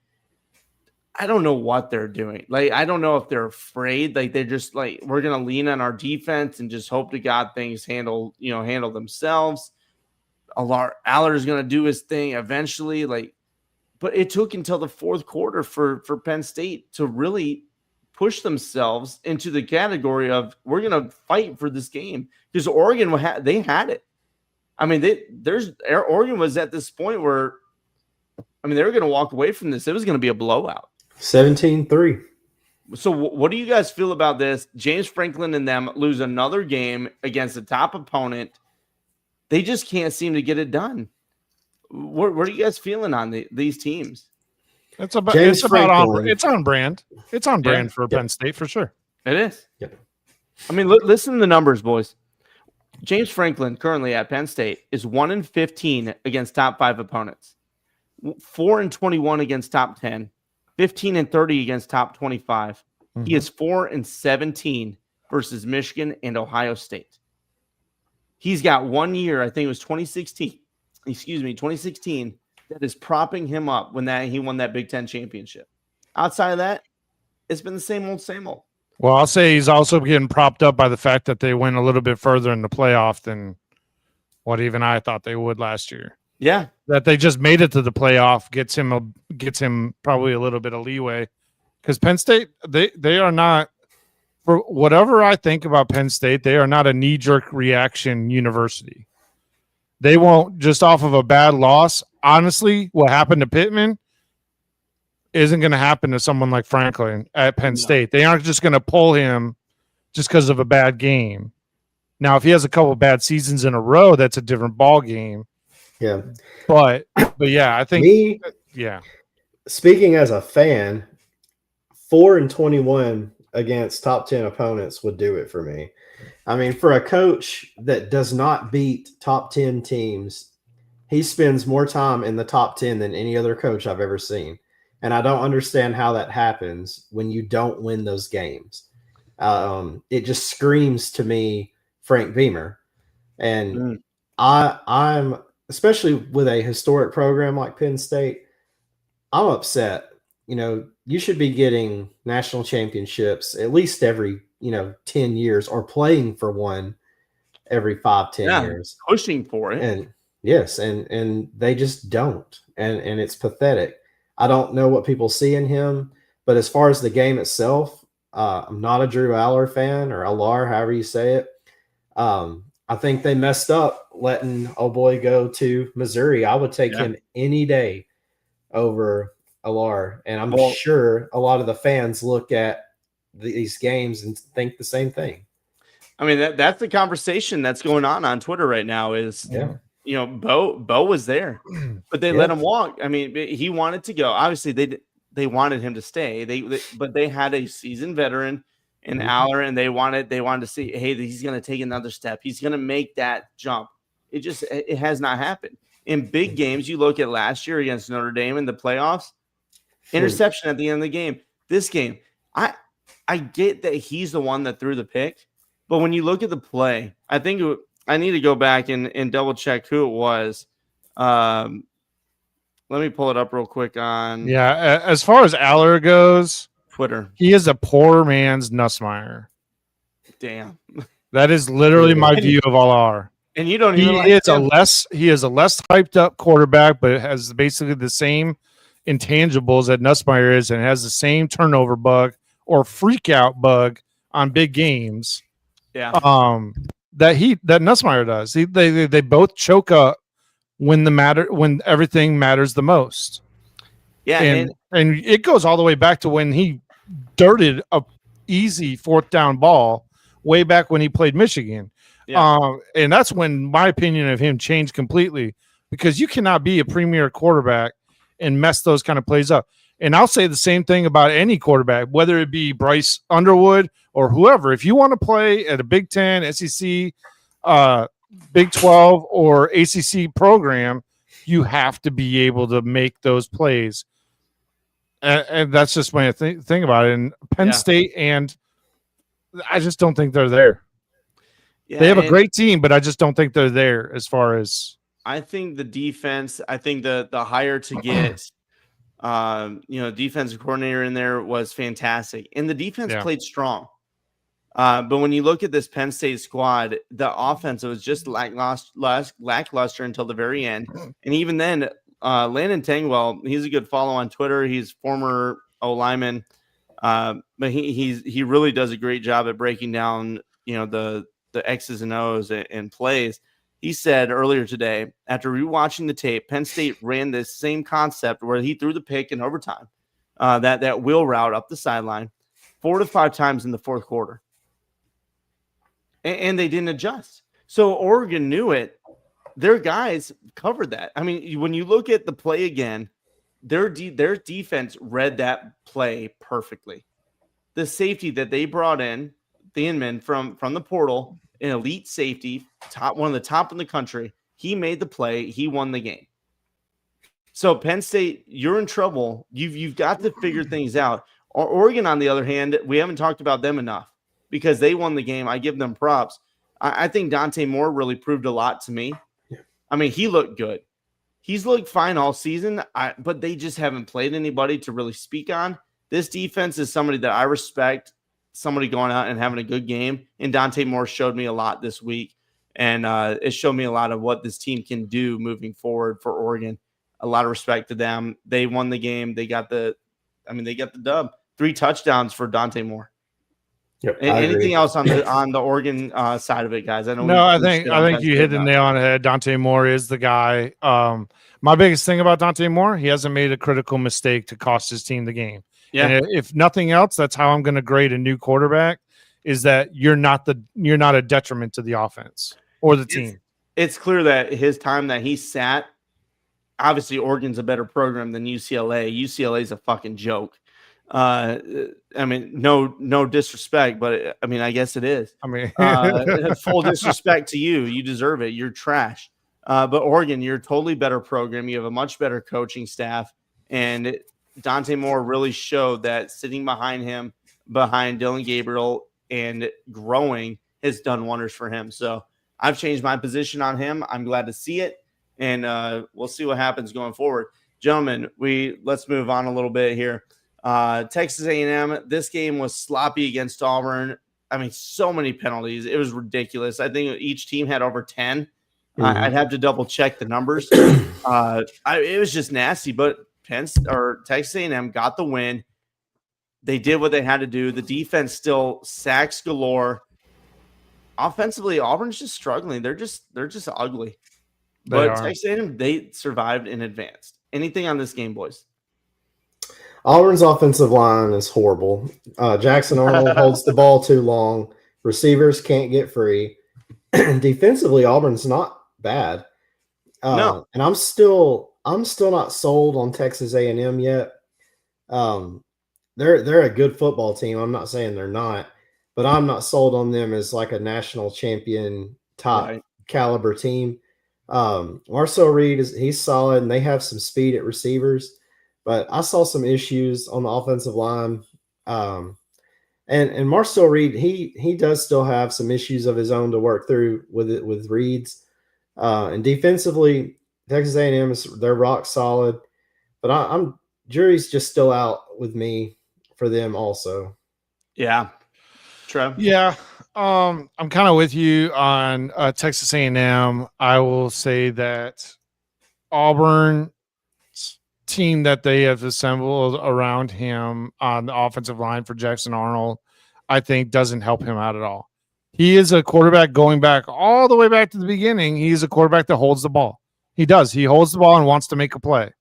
I don't know what they're doing. Like, I don't know if they're afraid. Like, they're just like, we're going to lean on our defense and just hope to God things handle themselves. Aller's going to do his thing eventually. But it took until the fourth quarter for Penn State to really push themselves into the category of we're going to fight for this game because Oregon they had it. I mean, Oregon was at this point where, I mean, they were going to walk away from this. It was going to be a blowout. 17-3. So what do you guys feel about this? James Franklin and them lose another game against a top opponent. They just can't seem to get it done. What are you guys feeling on these teams? It's on brand. It's on brand for Penn State for sure. It is. Yep. I mean, listen to the numbers, boys. James Franklin currently at Penn State is 1-15 against top 5 opponents, 4-21 against top 10, 15-30 against top 25. Mm-hmm. He is 4-17 versus Michigan and Ohio State. He's got 1 year, I think it was 2016, that is propping him up when he won that Big Ten championship. Outside of that, it's been the same old. Well, I'll say he's also getting propped up by the fact that they went a little bit further in the playoff than what even I thought they would last year. Yeah. That they just made it to the playoff gets him probably a little bit of leeway. Because Penn State, they are not, for whatever I think about Penn State, they are not a knee-jerk reaction university. They won't, just off of a bad loss. Honestly, what happened to Pittman isn't going to happen to someone like Franklin at Penn State. They aren't just going to pull him just because of a bad game. Now, if he has a couple of bad seasons in a row, that's a different ball game. Yeah. But yeah, I think Speaking as a fan, 4-21 against top 10 opponents would do it for me. I mean, for a coach that does not beat top 10 teams, he spends more time in the top 10 than any other coach I've ever seen. And I don't understand how that happens when you don't win those games. It just screams to me Frank Beamer. And I'm, especially with a historic program like Penn State, I'm upset. You know, you should be getting national championships at least every, 10 years, or playing for one every 5-10 years. Pushing for it. And yes, and they just don't. And it's pathetic. I don't know what people see in him, but as far as the game itself, I'm not a Drew Aller fan, or Allar, however you say it. I think they messed up letting go to Missouri. I would take him any day over Allar, and I'm sure a lot of the fans look at these games and think the same thing. I mean, that's the conversation that's going on Twitter right now. Is Bo was there, but they let him walk. I mean, he wanted to go. Obviously, they wanted him to stay. But they had a seasoned veteran in Aller, and they wanted to see, hey, he's going to take another step. He's going to make that jump. It has not happened. In big games, you look at last year against Notre Dame in the playoffs, interception at the end of the game. This game, I get that he's the one that threw the pick, but when you look at the play, I think I need to go back and double check who it was. Let me pull it up real quick on. Yeah, as far as Aller goes, Twitter, he is a poor man's Nussmeier. Damn, that is literally my view of Aller. And you don't even. He is a less hyped up quarterback, but has basically the same intangibles that Nussmeier is, and has the same turnover bug or freak out bug on big games. Yeah. That Nussmeier does. They both choke up when everything matters the most. Yeah, and it goes all the way back to when he dirted a easy 4th down ball way back when he played Michigan. Yeah. And that's when my opinion of him changed completely, because you cannot be a premier quarterback and mess those kind of plays up. And I'll say the same thing about any quarterback, whether it be Bryce Underwood or whoever. If you want to play at a Big Ten, SEC, Big 12, or ACC program, you have to be able to make those plays. And that's just my thing about it. And Penn State, and I just don't think they're there. Yeah, they have a great team, but I just don't think they're there as far as. I think the defense, the hire to get, defensive coordinator in there was fantastic. And the defense played strong. But when you look at this Penn State squad, the offense was just lackluster until the very end. And even then, Landon Tangwell, he's a good follow on Twitter. He's former O-lineman. But he really does a great job at breaking down, the X's and O's and plays. He said earlier today, after rewatching the tape, Penn State ran this same concept where he threw the pick in overtime, that wheel route up the sideline 4 to 5 times in the fourth quarter. And they didn't adjust. So Oregon knew it. Their guys covered that. I mean, when you look at the play again, their defense read that play perfectly. The safety that they brought in, the Inman from the portal, an elite safety, one of the top in the country, he made the play. He won the game. So Penn State, you're in trouble. You've got to figure things out. Oregon, on the other hand, we haven't talked about them enough because they won the game. I give them props. I think Dante Moore really proved a lot to me. I mean, he looked good. He's looked fine all season, but they just haven't played anybody to really speak on. This defense is somebody that I respect, somebody going out and having a good game. And Dante Moore showed me a lot this week. And it showed me a lot of what this team can do moving forward for Oregon. A lot of respect to them. They won the game. They got the dub. 3 touchdowns for Dante Moore. Yep, anything else on the Oregon side of it, guys? I think you hit the nail on the head. Dante Moore is the guy. My biggest thing about Dante Moore, he hasn't made a critical mistake to cost his team the game. Yeah. And if nothing else, that's how I'm going to grade a new quarterback, is that you're not a detriment to the offense or the team. It's clear that his time that he sat, obviously Oregon's a better program than UCLA. UCLA's a fucking joke. I mean, no disrespect, but I mean, I guess it is. I mean, full disrespect to you. You deserve it. You're trash. But Oregon, you're a totally better program. You have a much better coaching staff. And Dante Moore really showed that sitting behind him, behind Dylan Gabriel and growing has done wonders for him. So I've changed my position on him. I'm glad to see it. And we'll see what happens going forward. Gentlemen, let's move on a little bit here. Texas A&M, this game was sloppy against Auburn. I mean, so many penalties. It was ridiculous. I think each team had over 10. I'd have to double check the numbers. It was just nasty, but Texas A&M got the win. They did what they had to do. The defense still sacks galore. Offensively, Auburn's just struggling. They're just ugly. But Texas A&M, they survived and advanced. Anything on this game, boys? Auburn's offensive line is horrible. Jackson Arnold holds the ball too long. Receivers can't get free. Defensively, Auburn's not bad. No. And I'm still not sold on Texas A&M yet. They're a good football team. I'm not saying they're not, but I'm not sold on them as like a national champion top caliber team. Marcel Reed he's solid, and they have some speed at receivers. But I saw some issues on the offensive line. And Marcel Reed, he does still have some issues of his own to work through with Reed's. And defensively, Texas A&M they're rock solid. But jury's just still out with me for them also. Yeah. Trev? Yeah. I'm kind of with you on Texas A&M. I will say that Auburn team that they have assembled around him on the offensive line for Jackson Arnold, I think doesn't help him out at all. He is a quarterback going back all the way back to the beginning. He's a quarterback that holds the ball. He does. He holds the ball and wants to make a play.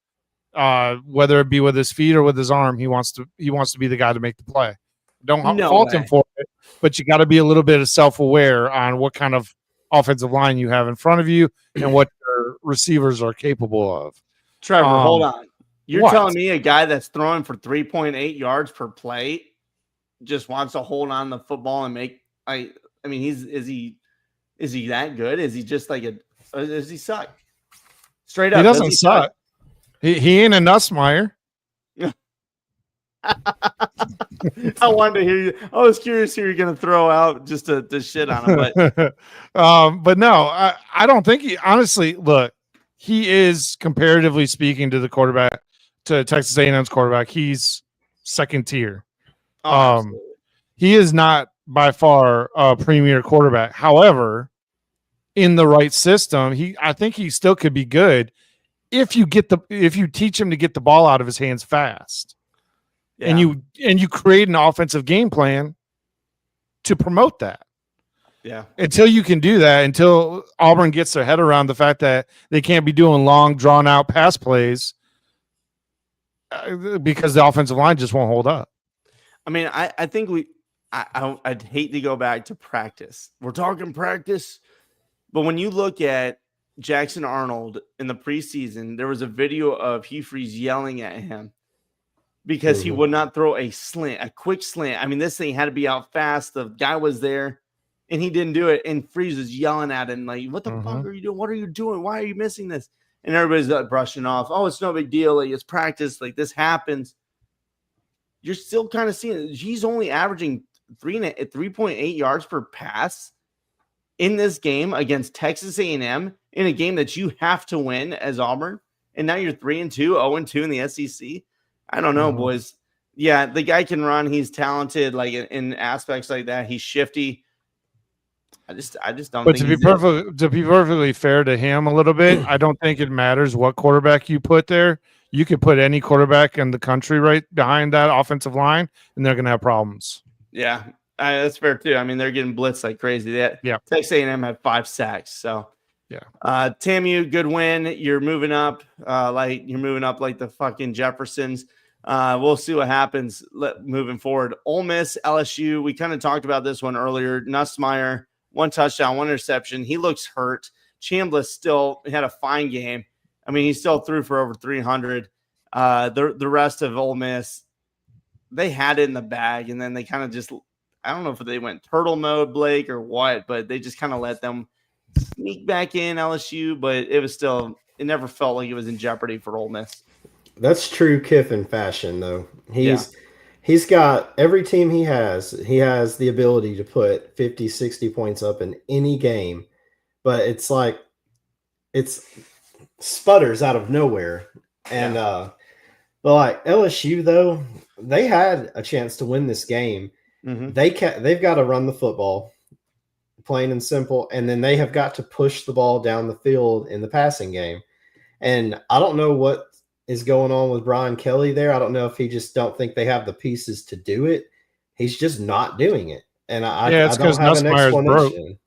Whether it be with his feet or with his arm, he wants to be the guy to make the play. Don't fault him for it, but you got to be a little bit of self-aware on what kind of offensive line you have in front of you and what your receivers are capable of. Trevor, hold on. You're telling me a guy that's throwing for 3.8 yards per play just wants to hold on the football and make I mean, is he that good? Is he just like does he suck? Straight up. He doesn't suck. He ain't a Nussmeier. I wanted to hear you. I was curious who you're going to throw out just to shit on him. But no, I don't think honestly, look, he is comparatively speaking to the quarterback, to Texas A&M's quarterback, he's second tier. He is not by far a premier quarterback. However, in the right system, I think he still could be good if you teach him to get the ball out of his hands fast. Yeah. and you create an offensive game plan to promote that. Yeah. Until you can do that, until Auburn gets their head around the fact that they can't be doing long, drawn out pass plays because the offensive line just won't hold up. I mean, I think I'd hate to go back to practice. We're talking practice, but when you look at Jackson Arnold in the preseason, there was a video of Hugh Freeze yelling at him because he would not throw a quick slant. I mean, this thing had to be out fast. The guy was there, and he didn't do it. And Freeze was yelling at him like, "What the fuck are you doing? What are you doing? Why are you missing this?" And everybody's brushing off. Oh, it's no big deal. Like, it's practice. Like, this happens. You're still kind of seeing it. He's only averaging 3.8 yards per pass in this game against Texas A&M in a game that you have to win as Auburn. And now you're 3-2, 0-2 in the SEC. I don't know, boys. Yeah, the guy can run. He's talented, like in aspects like that. He's shifty. I just don't. But think to be perfectly fair to him a little bit, I don't think it matters what quarterback you put there. You could put any quarterback in the country right behind that offensive line, and they're going to have problems. Yeah, that's fair too. I mean, they're getting blitzed like crazy. Texas A&M had 5 sacks. So yeah. TAMU, good win. You're moving up, like the fucking Jeffersons. We'll see what happens moving forward. Ole Miss, LSU. We kind of talked about this one earlier. Nussmeier, 1 touchdown, 1 interception. He looks hurt. Chambliss still had a fine game. I mean, he still threw for over 300. The rest of Ole Miss, they had it in the bag, and then they kind of just, I don't know if they went turtle mode, Blake, or what, but they just kind of let them sneak back in LSU, but it was still, it never felt like it was in jeopardy for Ole Miss. That's true Kiffin fashion, though. He's got every team he has the ability to put 50, 60 points up in any game, but it's like it's sputters out of nowhere. And but like LSU, though, they had a chance to win this game. They've got to run the football, plain and simple, and then they have got to push the ball down the field in the passing game. And I don't know what is going on with Brian Kelly there. I don't know if he just don't think they have the pieces to do it. He's just not doing it. And I don't have an explanation.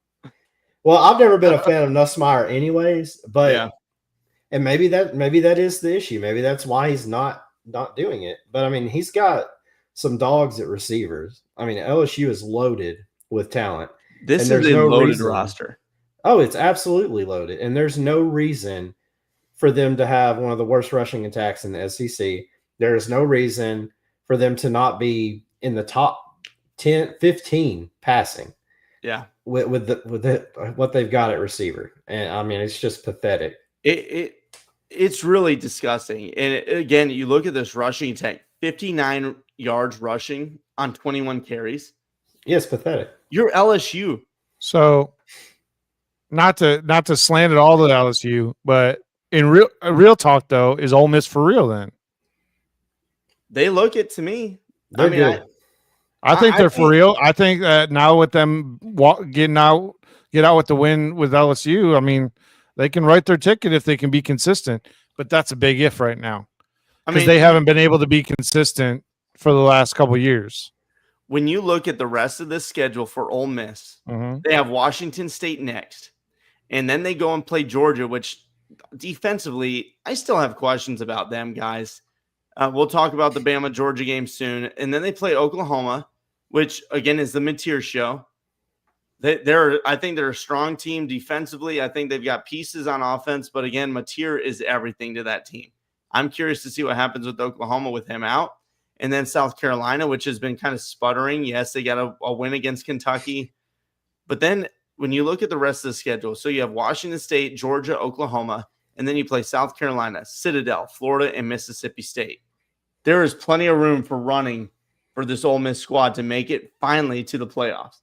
Well, I've never been a fan of Nussmeier anyways, but and maybe that is the issue. Maybe that's why he's not doing it. But I mean, he's got some dogs at receivers. I mean, LSU is loaded with talent. This is a loaded roster. Oh, it's absolutely loaded. And there's no reason for them to have one of the worst rushing attacks in the SEC. There is no reason for them to not be in the top 10, 15 passing. Yeah. With what they've got at receiver. And I mean, it's just pathetic. It's really disgusting. And again, you look at this rushing attack, 59 yards rushing on 21 carries. Yeah, it's pathetic. You're LSU. So not to slant it all to LSU, but in real talk, though, is Ole Miss for real then? They look it to me. They're good. I think they're for real. I think that now with them get out with the win with LSU, I mean, they can write their ticket if they can be consistent. But that's a big if right now. Because they haven't been able to be consistent for the last couple of years. When you look at the rest of this schedule for Ole Miss, they have Washington State next. And then they go and play Georgia, which defensively, I still have questions about them, guys. We'll talk about the Bama-Georgia game soon. And then they play Oklahoma, which, again, is the mid-tier show. I think they're a strong team defensively. I think they've got pieces on offense. But, again, Mateer is everything to that team. I'm curious to see what happens with Oklahoma with him out. And then South Carolina, which has been kind of sputtering. Yes, they got a win against Kentucky. But then when you look at the rest of the schedule, so you have Washington State, Georgia, Oklahoma, and then you play South Carolina, Citadel, Florida, and Mississippi State. There is plenty of room for running for this Ole Miss squad to make it finally to the playoffs.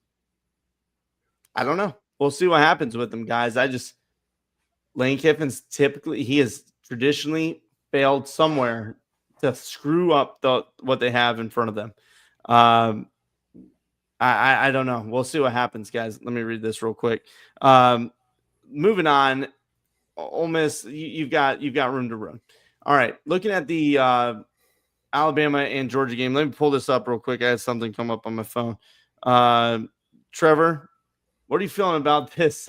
I don't know. We'll see what happens with them, guys. Lane Kiffin's he has traditionally failed somewhere to screw up what they have in front of them. I don't know. We'll see what happens, guys. Let me read this real quick. Moving on, Ole Miss, you've got room to run. All right, looking at the Alabama and Georgia game. Let me pull this up real quick. I had something come up on my phone. Trevor, what are you feeling about this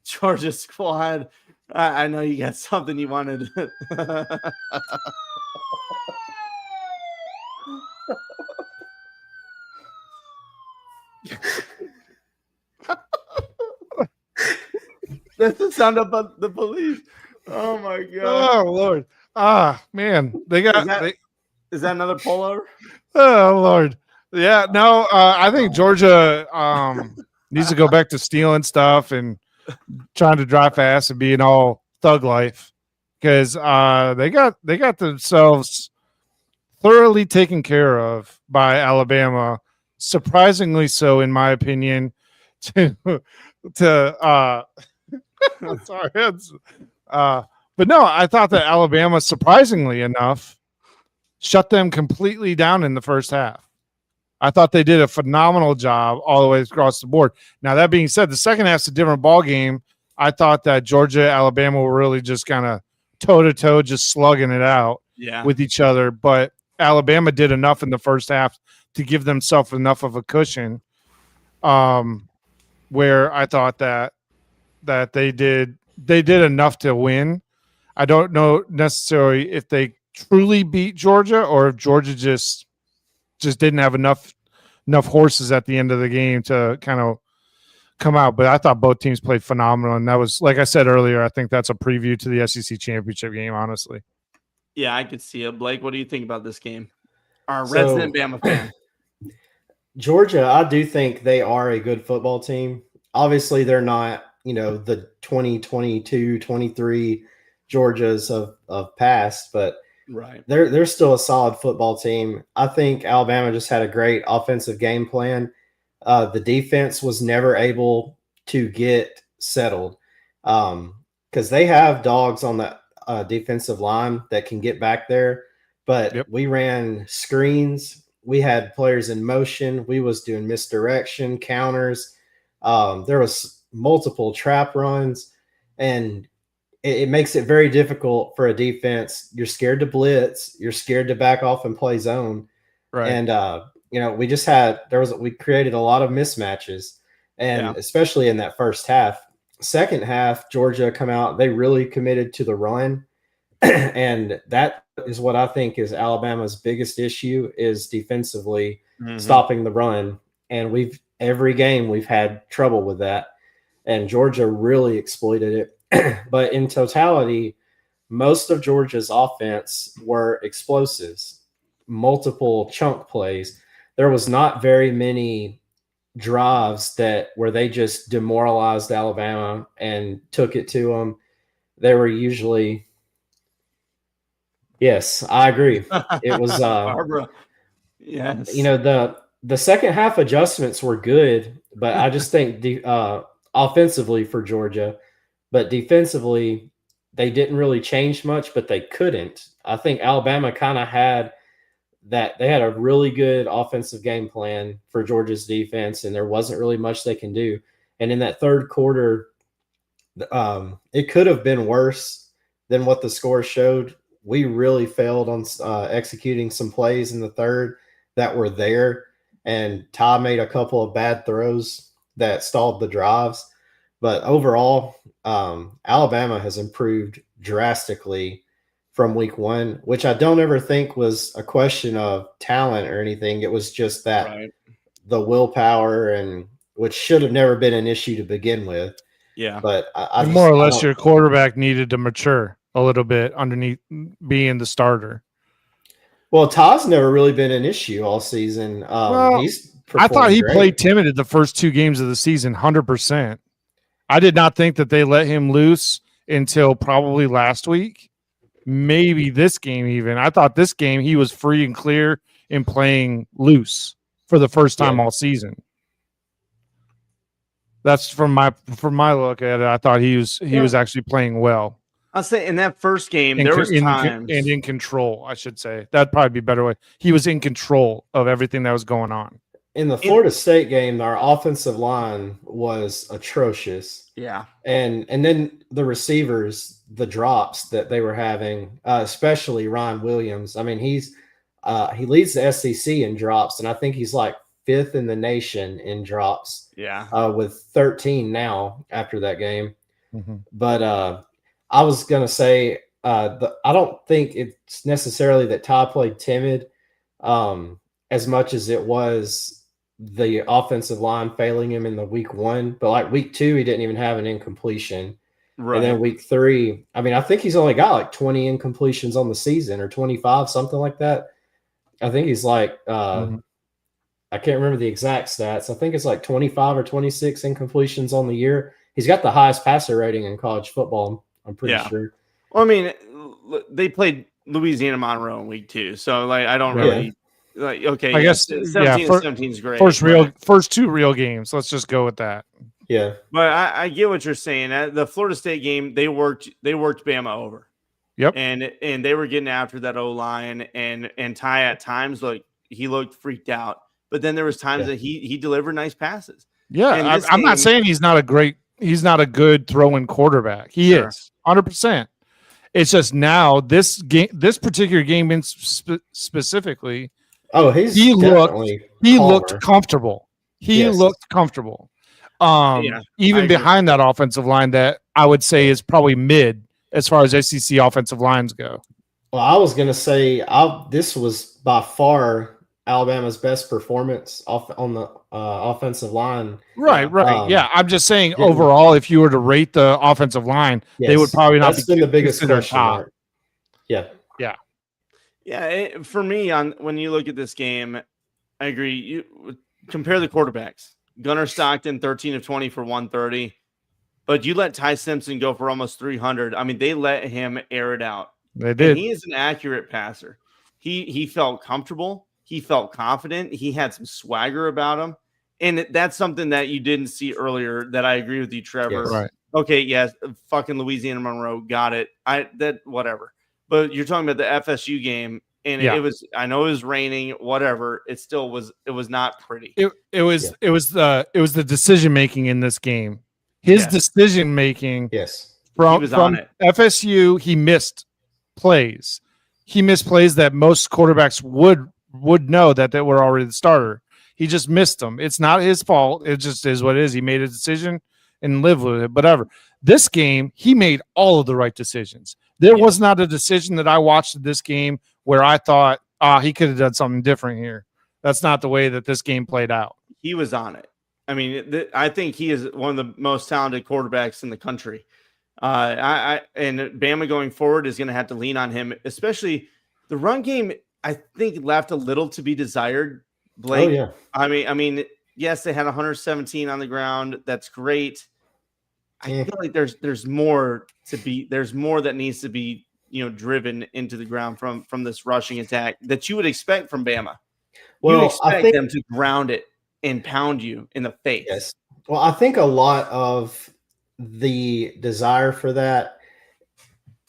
Georgia squad? I know you got something you wanted. That's the sound of the police. Oh my god! Oh Lord! Man, they got. Is that another pullover? Oh Lord! Yeah, no. I think Georgia needs to go back to stealing stuff and trying to drive fast and being all thug life, because they got themselves thoroughly taken care of by Alabama, surprisingly so, in my opinion. Sorry, but no, I thought that Alabama, surprisingly enough, shut them completely down in the first half. I thought they did a phenomenal job all the way across the board. Now, that being said, the second half's a different ball game. I thought that Georgia, Alabama were really just kind of toe-to-toe, just slugging it out with each other. But Alabama did enough in the first half to give themselves enough of a cushion, where I thought that they did enough to win. I don't know necessarily if they truly beat Georgia or if Georgia just didn't have enough horses at the end of the game to kind of come out. But I thought both teams played phenomenal, and that was, like I said earlier, I think that's a preview to the SEC championship game, honestly. Yeah, I could see it. Blake, what do you think about this game? Our resident Bama fan. Georgia, I do think they are a good football team. Obviously, they're not, the 2022, 23 Georgias of past, but right, they're still a solid football team. I think Alabama just had a great offensive game plan. The defense was never able to get settled because they have dogs on the defensive line that can get back there, but we ran screens. We had players in motion. We was doing misdirection, counters. There was multiple trap runs, and it makes it very difficult for a defense. You're scared to blitz. You're scared to back off and play zone. Right. And, we created a lot of mismatches, and especially in that first half. Second half, Georgia come out. They really committed to the run. And that is what I think is Alabama's biggest issue, is defensively stopping the run. And every game we've had trouble with that. And Georgia really exploited it. But in totality, most of Georgia's offense were explosives, multiple chunk plays. There was not very many drives where they just demoralized Alabama and took it to them. They were usually, yes, I agree. It was Barbara. Yes. The second half adjustments were good, but I just think offensively for Georgia, but defensively, they didn't really change much, but they couldn't. I think Alabama kind of had that. They had a really good offensive game plan for Georgia's defense, and there wasn't really much they can do. And in that third quarter, it could have been worse than what the score showed. We really failed on executing some plays in the third that were there, and Ty made a couple of bad throws that stalled the drives. But overall, Alabama has improved drastically from week one, which I don't ever think was a question of talent or anything. It was just that the willpower, and which should have never been an issue to begin with. Yeah. But more or less your quarterback needed to mature a little bit underneath being the starter. Well, Ty's never really been an issue all season. I thought he played timid at the first two games of the season, 100%. I did not think that they let him loose until probably last week, maybe this game even. I thought this game he was free and clear in playing loose for the first time all season. That's from my look at it. I thought he was actually playing well. I'll say in that first game, there was times. And in control, I should say. That'd probably be a better way. He was in control of everything that was going on. In the Florida State game, our offensive line was atrocious. Yeah. And then the receivers, the drops that they were having, especially Ryan Williams. I mean, he's He leads the SEC in drops, and I think he's like 5th in the nation in drops. Yeah. With 13 now after that game. Mm-hmm. But I was gonna say I don't think it's necessarily that Ty played timid as much as it was the offensive line failing him in the week 1. But like week 2, he didn't even have an incompletion. Right. And then week 3, I mean, I think he's only got like 20 incompletions on the season or 25, something like that. I think he's like I can't remember the exact stats. I think it's like 25 or 26 incompletions on the year. He's got the highest passer rating in college football, I'm pretty sure. Well, I mean, they played Louisiana Monroe in week 2, so like I don't really like. Okay, I guess 17 is great. First 2 real games. Let's just go with that. Yeah, but I get what you're saying. At the Florida State game, they worked Bama over. Yep, and they were getting after that O-line, and Ty at times he looked freaked out. But then there was times that he delivered nice passes. Yeah, I'm not saying he's not a good throwing quarterback. He is 100%. It's just now this particular game specifically. Oh, he looked comfortable. He looked comfortable. Even behind that offensive line that I would say is probably mid as far as SEC offensive lines go. Well, I was going to say this was by far Alabama's best performance on the offensive line. Right. Yeah, I'm just saying overall, if you were to rate the offensive line, they would probably not be the biggest question mark. Yeah. For me, when you look at this game, I agree. You compare the quarterbacks. Gunnar Stockton, 13 of 20 for 130. But you let Ty Simpson go for almost 300. I mean, they let him air it out. They did. And he is an accurate passer. He felt comfortable. He felt confident. He had some swagger about him. And that's something that you didn't see earlier that I agree with you, Trevor. Yes. Right. Okay, yes, fucking Louisiana Monroe, got it. Whatever. But you're talking about the FSU game, and it was, I know it was raining, whatever. It still was, it was not pretty. It was the decision making in this game. His decision making from FSU, he missed plays. He missed plays that most quarterbacks would know that they were already the starter. He just missed them. It's not his fault. It just is what it is. He made a decision and lived with it. Whatever. This game, he made all of the right decisions. There was not a decision that I watched in this game where I thought, he could have done something different here. That's not the way that this game played out. He was on it. I mean, I think he is one of the most talented quarterbacks in the country. And Bama going forward is going to have to lean on him, especially the run game. I think left a little to be desired. Blake. Oh, yeah. I mean, yes, they had 117 on the ground. That's great. I feel like there's more to be. There's more that needs to be, driven into the ground from this rushing attack that you would expect from Bama. Well, you expect them to ground it and pound you in the face. Yes. Well, I think a lot of the desire for that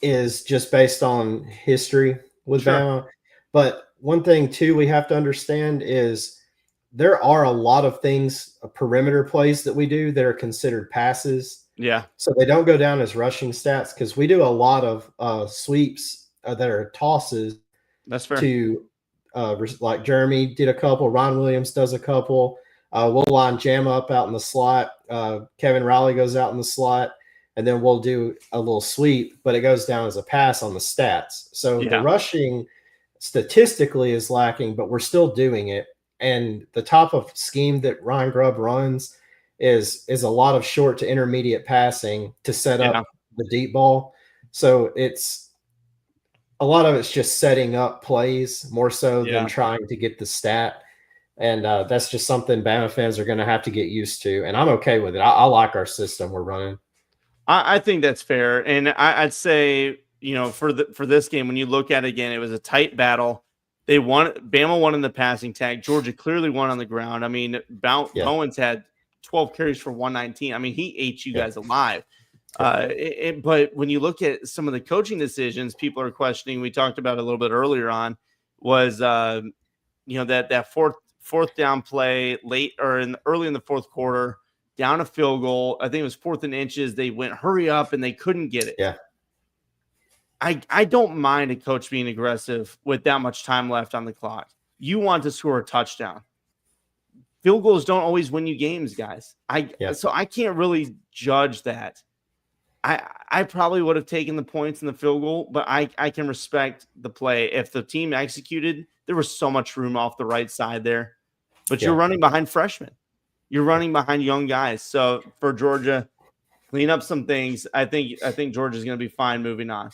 is just based on history with Bama. But one thing, too, we have to understand is there are a lot of things, perimeter plays that we do that are considered passes. Yeah. So they don't go down as rushing stats because we do a lot of sweeps that are tosses. That's fair. To like Jeremy did a couple, Ron Williams does a couple. We'll line Jam up out in the slot. Kevin Riley goes out in the slot, and then we'll do a little sweep, but it goes down as a pass on the stats. So the rushing statistically is lacking, but we're still doing it. And the type of scheme that Ryan Grubb runs is a lot of short to intermediate passing to set up the deep ball. So it's a lot of it's just setting up plays more so than trying to get the stat. And that's just something Bama fans are going to have to get used to. And I'm okay with it. I like our system we're running. I think that's fair. And I'd say, for this game, when you look at it again, it was a tight battle. They won. Bama won in the passing tag. Georgia clearly won on the ground. I mean, Bowens had 12 carries for 119. I mean, he ate you guys alive. But when you look at some of the coaching decisions, people are questioning. We talked about it a little bit earlier on. Was that fourth down play late or early in the fourth quarter, down a field goal. I think it was 4th and inches. They went hurry up and they couldn't get it. Yeah. I don't mind a coach being aggressive with that much time left on the clock. You want to score a touchdown. Field goals don't always win you games, guys. So I can't really judge that. I probably would have taken the points in the field goal, but I can respect the play. If the team executed, there was so much room off the right side there. But you're running behind freshmen. You're running behind young guys. So for Georgia, clean up some things. I think Georgia's going to be fine moving on.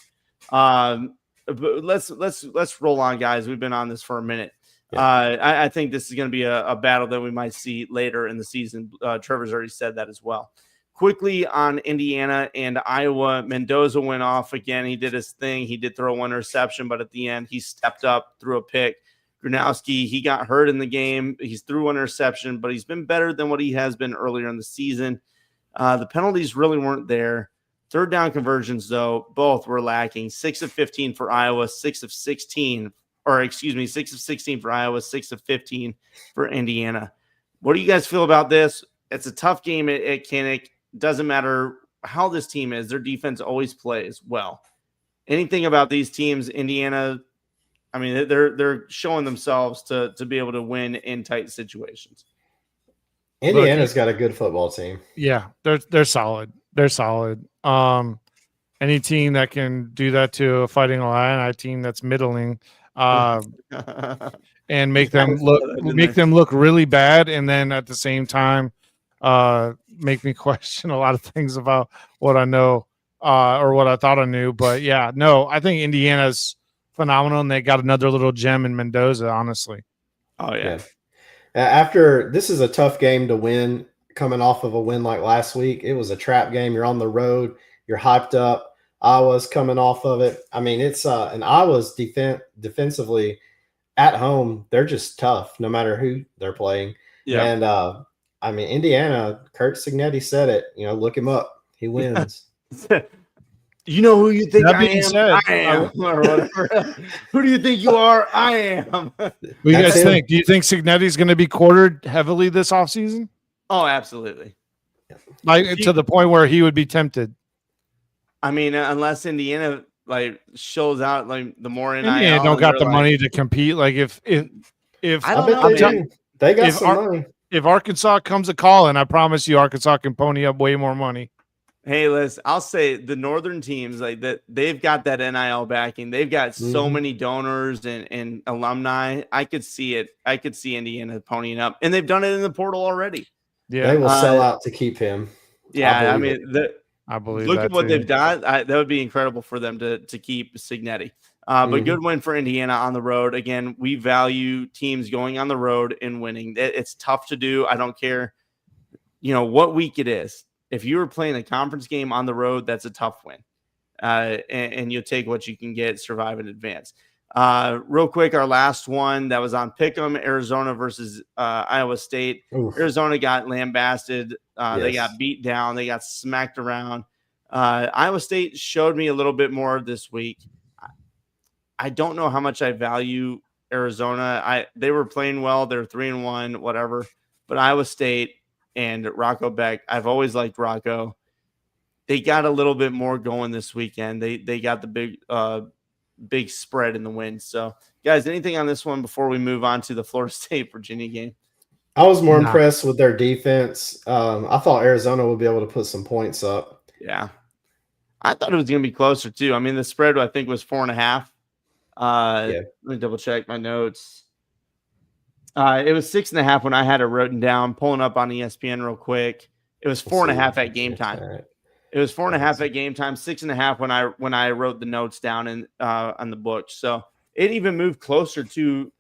But let's roll on, guys. We've been on this for a minute. I think this is going to be a battle that we might see later in the season. Trevor's already said that as well. Quickly on Indiana and Iowa, Mendoza went off again. He did his thing. He did throw one interception, but at the end, he stepped up, threw a pick. Gronowski, he got hurt in the game. He's threw one interception, but he's been better than what he has been earlier in the season. The penalties really weren't there. Third down conversions, though, both were lacking. 6 of 15 for Iowa, 6 of 16 for Iowa, 6 of 15 for Indiana. What do you guys feel about this? It's a tough game at Kinnick. Doesn't matter how this team is. Their defense always plays well. Anything about these teams, Indiana, I mean, they're showing themselves to be able to win in tight situations. Indiana's got a good football team. Yeah, they're solid. They're solid. Any team that can do that to a Fighting Illini team that's middling, and make them look really bad, and then at the same time, make me question a lot of things about what I know or what I thought I knew. But yeah, no, I think Indiana's phenomenal, and they got another little gem in Mendoza, honestly. Oh yeah. After this is a tough game to win, coming off of a win like last week. It was a trap game. You're on the road. You're hyped up. Iowa's coming off of it. I mean, it's and Iowa's defensively at home. They're just tough, no matter who they're playing. Yeah. And I mean, Indiana, Kurt Signetti said it. Look him up. He wins. You know who you think that I being am? said, I am, or whatever. Who do you think you are? I am. What do you guys think? Do you think Signetti's going to be quartered heavily this offseason? Oh, absolutely. Like to the point where he would be tempted. I mean, unless Indiana shows out the more Indiana don't got the money to compete. Like if I don't know, they got some money. If Arkansas comes a calling, I promise you, Arkansas can pony up way more money. Hey, Liz, I'll say the northern teams like that, they've got that NIL backing. They've got so many donors and alumni. I could see it. I could see Indiana ponying up, and they've done it in the portal already. Yeah, they will sell out to keep him. Yeah, I mean, I believe. Look at what they've done. That would be incredible for them to keep Signetti. But good win for Indiana on the road. Again, we value teams going on the road and winning. It's tough to do. I don't care, what week it is. If you were playing a conference game on the road, that's a tough win. And you'll take what you can get, survive in advance. Real quick, our last one that was on Pick'em, Arizona versus Iowa State. Oof. Arizona got lambasted. They got beat down. They got smacked around. Iowa State showed me a little bit more this week. I don't know how much I value Arizona. They were playing well. They're 3-1, whatever. But Iowa State and Rocco Beck, I've always liked Rocco. They got a little bit more going this weekend. They got the big spread in the win. So, guys, anything on this one before we move on to the Florida State-Virginia game? I was more impressed with their defense. I thought Arizona would be able to put some points up. Yeah. I thought it was going to be closer, too. I mean, the spread, I think, was 4.5. Let me double-check my notes. It was 6.5 when I had it written down, pulling up on ESPN real quick. It was 4.5 at game time. It was 4.5 at game time, 6.5 when I wrote the notes down on the book. So it even moved closer to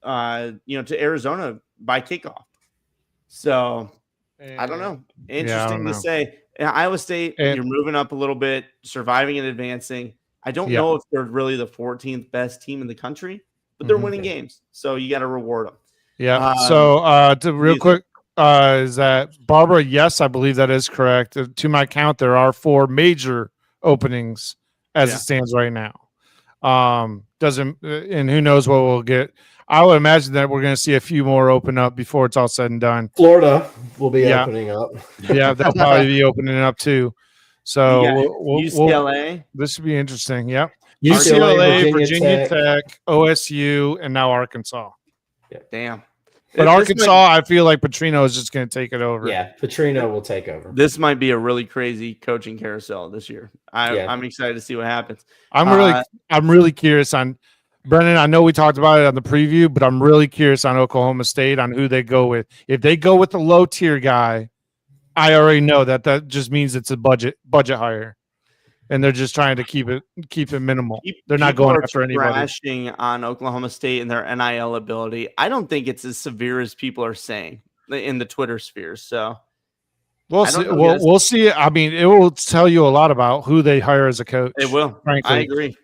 to Arizona by kickoff. So I don't know. Interesting to say. Iowa State, you're moving up a little bit, surviving and advancing. I don't know if they're really the 14th best team in the country, but they're winning games. So you got to reward them. Yeah. Real quick, is that Barbara? Yes, I believe that is correct. To my count, there are 4 major openings as it stands right now. And who knows what we'll get. I would imagine that we're going to see a few more open up before it's all said and done. Florida will be opening up. Yeah, they'll probably be opening up too. So UCLA. this should be interesting. Yep. UCLA, Virginia Tech, OSU, and now Arkansas. Yeah. Damn. But Arkansas, I feel like Petrino is just going to take it over. Yeah, Petrino will take over. This might be a really crazy coaching carousel this year. I'm excited to see what happens. I'm really curious on Brennan. I know we talked about it on the preview, but I'm really curious on Oklahoma State on who they go with. If they go with the low tier guy, I already know that just means it's a budget hire. And they're just trying to keep it minimal. They're not going after anybody. Crashing on Oklahoma State and their NIL ability. I don't think it's as severe as people are saying in the Twitter spheres. So we'll see. We'll see. I mean, it will tell you a lot about who they hire as a coach. It will. Frankly.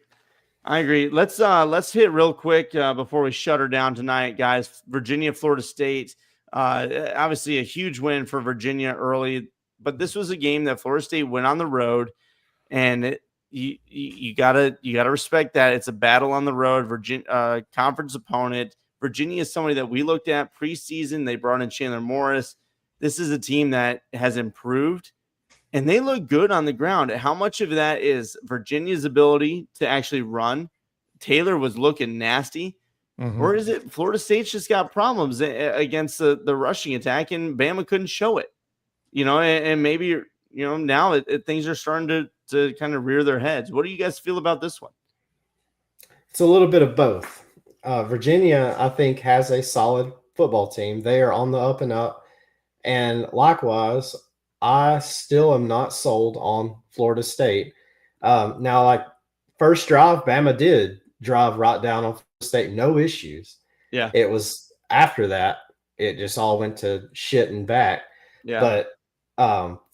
I agree. Let's hit real quick before we shut her down tonight, guys. Virginia, Florida State. Obviously, a huge win for Virginia early, but this was a game that Florida State went on the road. And you gotta respect that it's a battle on the road. Virginia conference opponent. Virginia is somebody that we looked at preseason. They brought in Chandler Morris. This is a team that has improved, and they look good on the ground. How much of that is Virginia's ability to actually run? Taylor was looking nasty, or is it Florida State's just got problems against the rushing attack, and Bama couldn't show it? And maybe now things are starting to kind of rear their heads. What do you guys feel about this one? It's a little bit of both. Virginia, I think, has a solid football team. They are on the up and up. And likewise, I still am not sold on Florida State. Now, like first drive, Bama did drive right down on Florida State, no issues. Yeah. It was after that, it just all went to shit and back. Yeah. But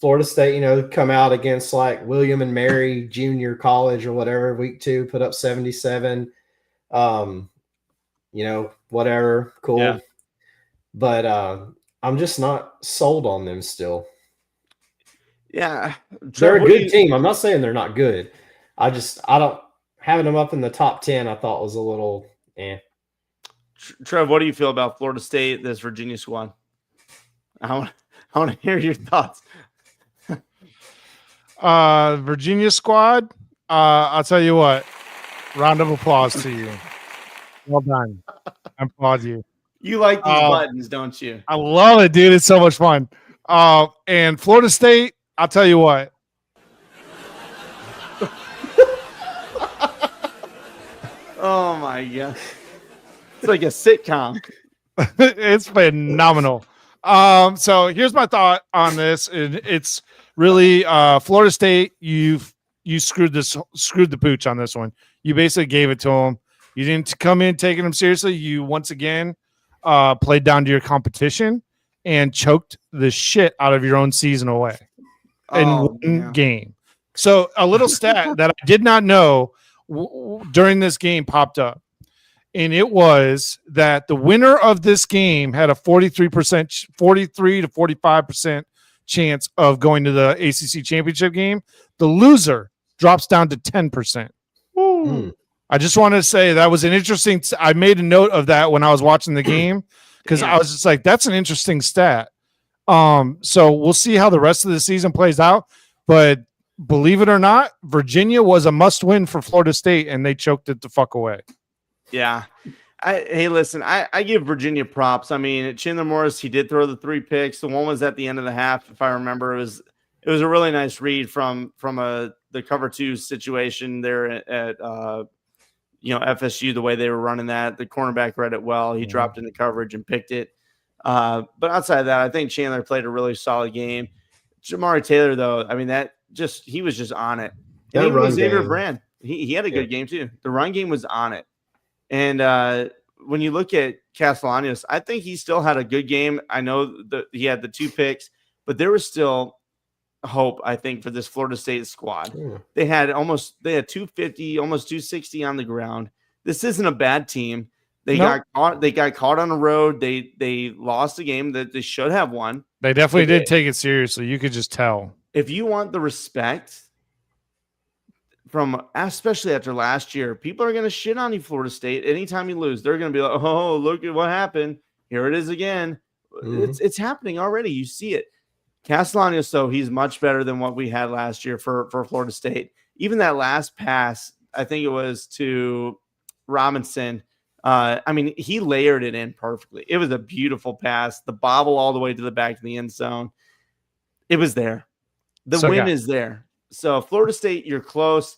Florida State, come out against like William and Mary Junior College or whatever, week 2, put up 77. Whatever, cool. Yeah. But I'm just not sold on them still. Yeah. They're a good team. I'm not saying they're not good. I don't having them up in the top 10, I thought was a little Trev, what do you feel about Florida State, this Virginia squad? I want to hear your thoughts. Virginia squad. I'll tell you what. Round of applause to you. Well done. I applaud you. You like these buttons, don't you? I love it, dude. It's so much fun. And Florida State, I'll tell you what. Oh my God. It's like a sitcom. It's phenomenal. So here's my thought on this. It's really Florida State. You screwed the pooch on this one. You basically gave it to them. You didn't come in taking them seriously. You once again played down to your competition and choked the shit out of your own season away in one game. So a little stat that I did not know during this game popped up. And it was that the winner of this game had a 43 to 45% chance of going to the ACC championship game. The loser drops down to 10%. I just wanted to say that was an interesting. I made a note of that when I was watching the game because I was just like, that's an interesting stat. So we'll see how the rest of the season plays out. But believe it or not, Virginia was a must win for Florida State, and they choked it the fuck away. Yeah. Hey, listen, I give Virginia props. I mean, Chandler Morris, he did throw the 3 picks. The one was at the end of the half, if I remember. It was a really nice read from the cover 2 situation there at FSU, the way they were running that. The cornerback read it well. He dropped into coverage and picked it. But outside of that, I think Chandler played a really solid game. Jamari Taylor, though, I mean, he was just on it. And even with Xavier Brand, he had a good game too. The run game was on it. And when you look at Castellanos, I think he still had a good game. I know that he had the 2 picks, but there was still hope, I think, for this Florida State squad. Yeah. They had 250, almost 260 on the ground. This isn't a bad team. They got caught on the road. They lost a game that they should have won. They definitely did take it seriously. You could just tell. If you want the respect from, especially after last year, people are going to shit on you, Florida State. Anytime you lose, they're going to be like, oh, look at what happened. Here it is again. It's happening already. You see it. Castellanos, though, he's much better than what we had last year for Florida State. Even that last pass I think it was to Robinson. I mean, he layered it in perfectly. It was a beautiful pass. The bobble all the way to the back of the end zone. It was there. The win is there. So Florida State, you're close.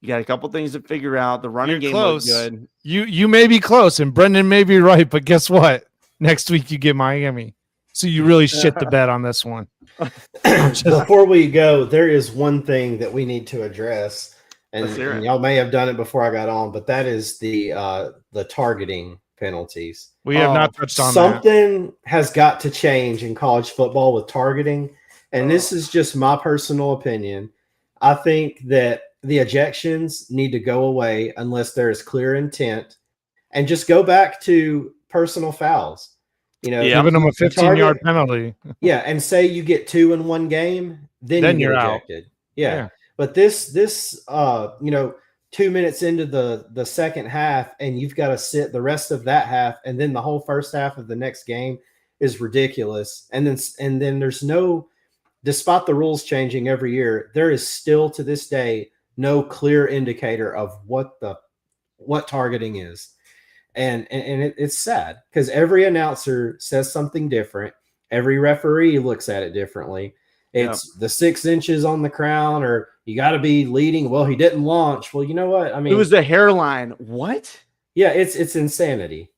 You got a couple things to figure out. The running game looks good. You may be close, and Brendan may be right, but guess what? Next week you get Miami. So you really shit the bed on this one. Before we go, there is one thing that we need to address, and y'all may have done it before I got on, but that is the targeting penalties. We have not touched on something has got to change in college football with targeting, and this is just my personal opinion. I think that the ejections need to go away unless there is clear intent, and just go back to personal fouls. You know, giving them a 15-yard penalty. Yeah, and say you get 2 in one game, then you're ejected. Yeah. But this 2 minutes into the second half, and you've got to sit the rest of that half, and then the whole first half of the next game is ridiculous. And then there's no, despite the rules changing every year, there is still to this day no clear indicator of what targeting is. And it's sad because every announcer says something different. Every referee looks at it differently. It's the 6 inches on the crown, or you got to be leading. Well, he didn't launch. Well, you know what? I mean, it was the hairline. What? Yeah, it's insanity.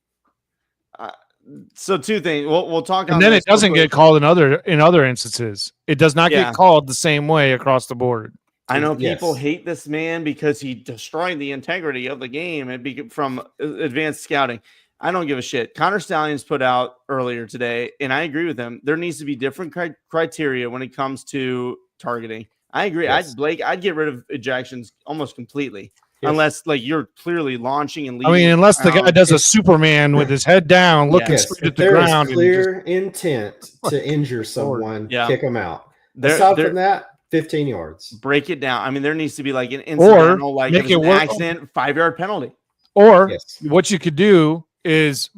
So 2 things. We'll talk. And then it doesn't get called in other instances. It does not get called the same way across the board. I know people hate this man because he destroyed the integrity of the game and from advanced scouting. I don't give a shit. Connor Stalions put out earlier today, and I agree with him. There needs to be different criteria when it comes to targeting. I agree. Yes. I'd get rid of ejections almost completely, unless you're clearly launching and leading. I mean, unless the guy does a Superman with his head down, looking straight at the ground. If there is clear intent to injure someone, kick him out. Aside from that, 15 yards. Break it down. I mean, there needs to be like an incidental, like make it an accident, 5-yard penalty. Or what you could do is,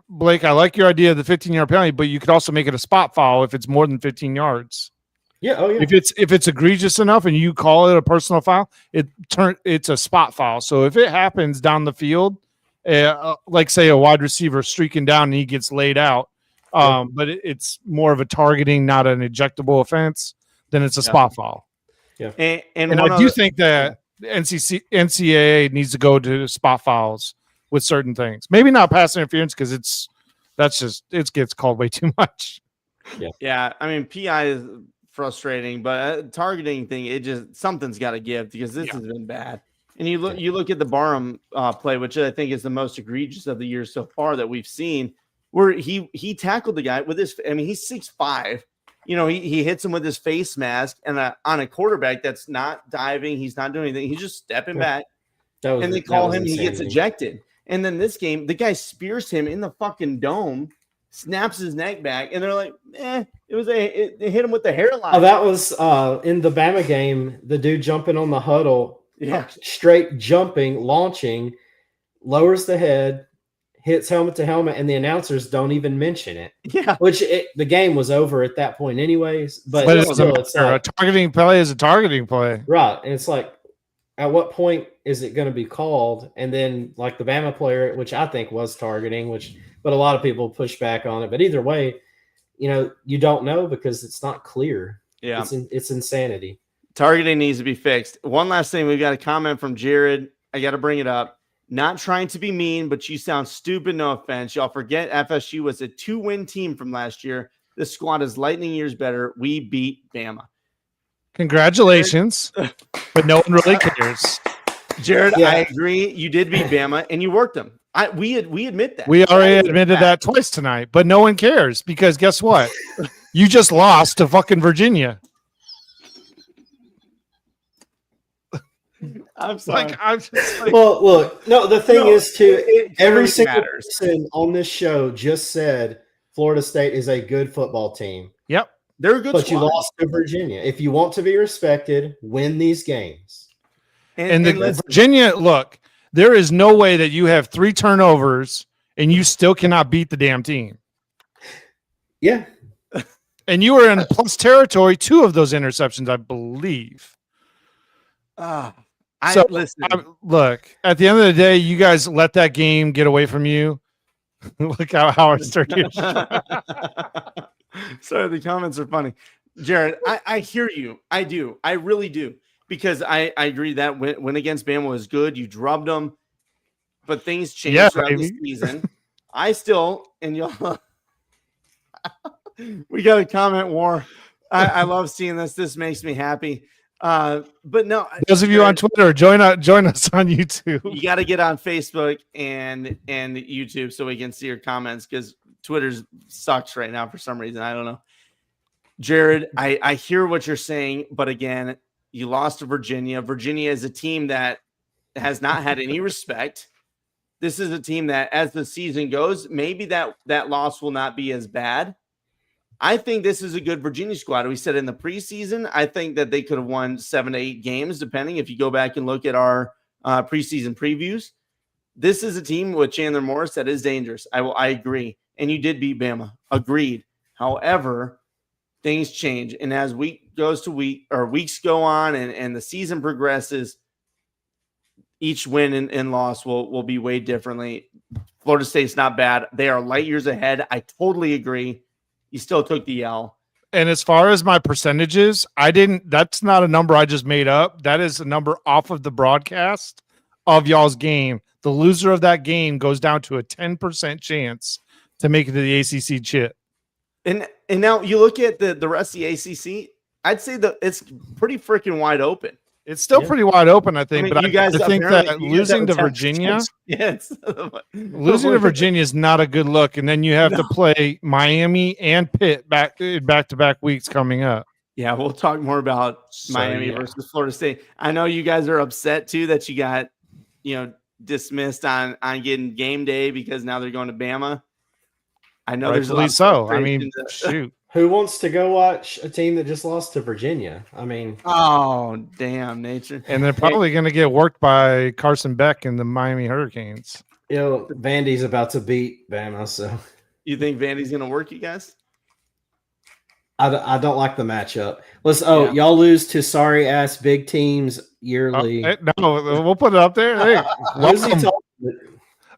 Blake, I like your idea of the 15-yard penalty, but you could also make it a spot foul if it's more than 15 yards. Yeah. Oh, yeah. If it's egregious enough and you call it a personal foul, it's a spot foul. So if it happens down the field, like say a wide receiver streaking down and he gets laid out, but it's more of a targeting, not an ejectable offense, then it's a spot foul. Yeah. And I do think that NCAA needs to go to spot fouls with certain things. Maybe not pass interference because it gets called way too much. Yeah. I mean, PI is frustrating, but targeting thing, something's got to give because this has been bad. And you look at the Barham play, which I think is the most egregious of the year so far that we've seen, where he tackled the guy with his. I mean, he's 6'5". You know, he hits him with his face mask, and on a quarterback that's not diving, he's not doing anything. He's just stepping back, and they call him. He gets ejected. And then this game, the guy spears him in the fucking dome, snaps his neck back, and they're like, it hit him with the hairline. Oh, that was in the Bama game. The dude jumping on the huddle, straight jumping, launching, lowers the head, hits helmet to helmet, and the announcers don't even mention it. Yeah, which the game was over at that point, anyways. But still, it's like, a targeting play is a targeting play, right? And it's like, at what point is it going to be called? And then, like the Bama player, which I think was targeting, but a lot of people push back on it. But either way, you don't know because it's not clear. Yeah, it's insanity. Targeting needs to be fixed. One last thing, we've got a comment from Jared. I got to bring it up. Not trying to be mean, but you sound stupid. No offense. Y'all forget FSU was a 2-win team from last year. This squad is lightning years better. We beat Bama. Congratulations. But no one really cares. Jared, I agree. You did beat Bama, and you worked them. We admit that. We already admitted that twice tonight, but no one cares because guess what? You just lost to fucking Virginia. I'm sorry. Well, look, no, the thing is, too, every single person on this show just said Florida State is a good football team. Yep. They're a good But squad. you lost to Virginia. If you want to be respected, win these games. And Virginia, look, there is no way that you have 3 turnovers and you still cannot beat the damn team. Yeah. And you were in plus territory 2 of those interceptions, I believe. Listen. Look, at the end of the day, you guys let that game get away from you. Look how Howard started. Sorry, the comments are funny. Jared, I hear you. I do. I really do. Because I agree that win against Bama was good. You drubbed them, but things changed throughout the season. I still, and y'all, we got a comment war. I love seeing this. This makes me happy. But no, those of you on Twitter, join us on YouTube. You got to get on Facebook and YouTube so we can see your comments, because Twitter sucks right now for some reason. I don't know. Jared, I hear what you're saying, but again, you lost to Virginia. Virginia is a team that has not had any respect. This is a team that, as the season goes, maybe that loss will not be as bad. I think this is a good Virginia squad. We said in the preseason, I think that they could have won 7 to 8 games, depending. If you go back and look at our preseason previews, this is a team with Chandler Morris that is dangerous. I agree. And you did beat Bama. Agreed. However, things change. And as week goes to week, or weeks go on and the season progresses, each win and loss will be weighed differently. Florida State's not bad. They are light years ahead. I totally agree. You still took the L. And as far as my percentages, that's not a number I just made up. That is a number off of the broadcast of y'all's game. The loser of that game goes down to a 10% chance to make it to the ACC chip. And now you look at the rest of the ACC, I'd say that it's pretty freaking wide open. It's still pretty wide open, I think. I mean, but you guys, I think that losing to Virginia, losing to Virginia is not a good look. And then you have to play Miami and Pitt back-to-back weeks coming up. Yeah, we'll talk more about Miami versus Florida State. I know you guys are upset too that you got, dismissed on getting game day because now they're going to Bama. I know there's a lot. So I mean, shoot. Who wants to go watch a team that just lost to Virginia? I mean, oh damn, nature. And they're probably going to get worked by Carson Beck and the Miami Hurricanes. Vandy's about to beat Bama, so you think Vandy's going to work you guys? I don't like the matchup. Y'all lose to sorry ass big teams yearly. No, we'll put it up there. Hey, who's he talking to?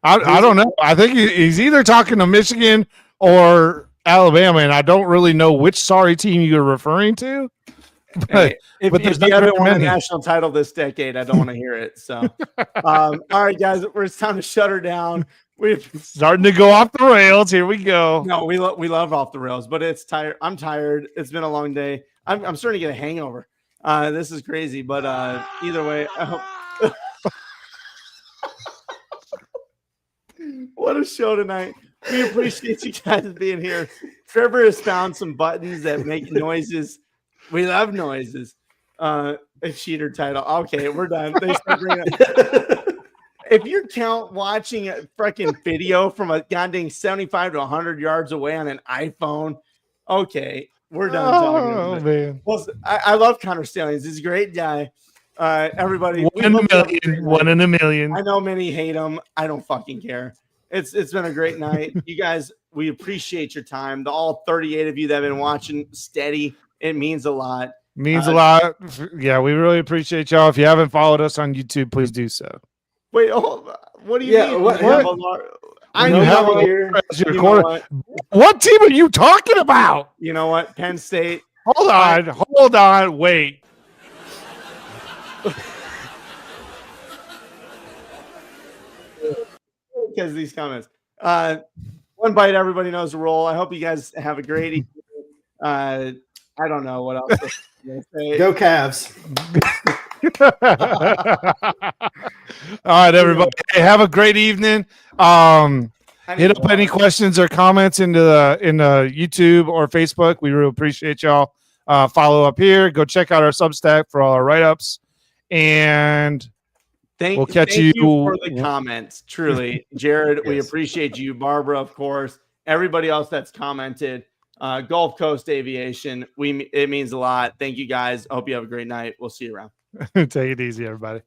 I don't know. I think he's either talking to Michigan or Alabama, and I don't really know which sorry team you're referring to. But, if you haven't won a national title this decade, I don't want to hear it. So, all right, guys, it's time to shut her down. We're starting to go off the rails. Here we go. No, we love off the rails, but it's tired. I'm tired. It's been a long day. I'm starting to get a hangover. This is crazy, but either way, I hope. What a show tonight. We appreciate you guys being here. Trevor has found some buttons that make noises. We love noises. A cheater title. Okay, we're done. If you count watching a freaking video from a goddamn 75 to 100 yards away on an iPhone, okay, we're done talking. Oh, man. Well, I love Connor Stalions. He's a great guy. Everybody, one in a million. I know many hate him. I don't fucking care. It's been a great night. You guys, we appreciate your time. All 38 of you that have been watching steady, it means a lot. Means a lot. Yeah, we really appreciate y'all. If you haven't followed us on YouTube, please do so. Wait, what do you mean? What? I know here. What team are you talking about? You know what? Penn State. Hold on. Wait. Because these comments. One bite, everybody knows the role. I hope you guys have a great evening. I don't know what else to say. Go Cavs. All right, everybody. Hey, have a great evening. Hit up any questions or comments in the YouTube or Facebook. We really appreciate y'all. Follow up here. Go check out our Substack for all our write-ups. And we'll catch you for the comments. Truly, Jared, yes. We appreciate you. Barbara, of course. Everybody else that's commented. Gulf Coast Aviation. It means a lot. Thank you guys. I hope you have a great night. We'll see you around. Take it easy, everybody.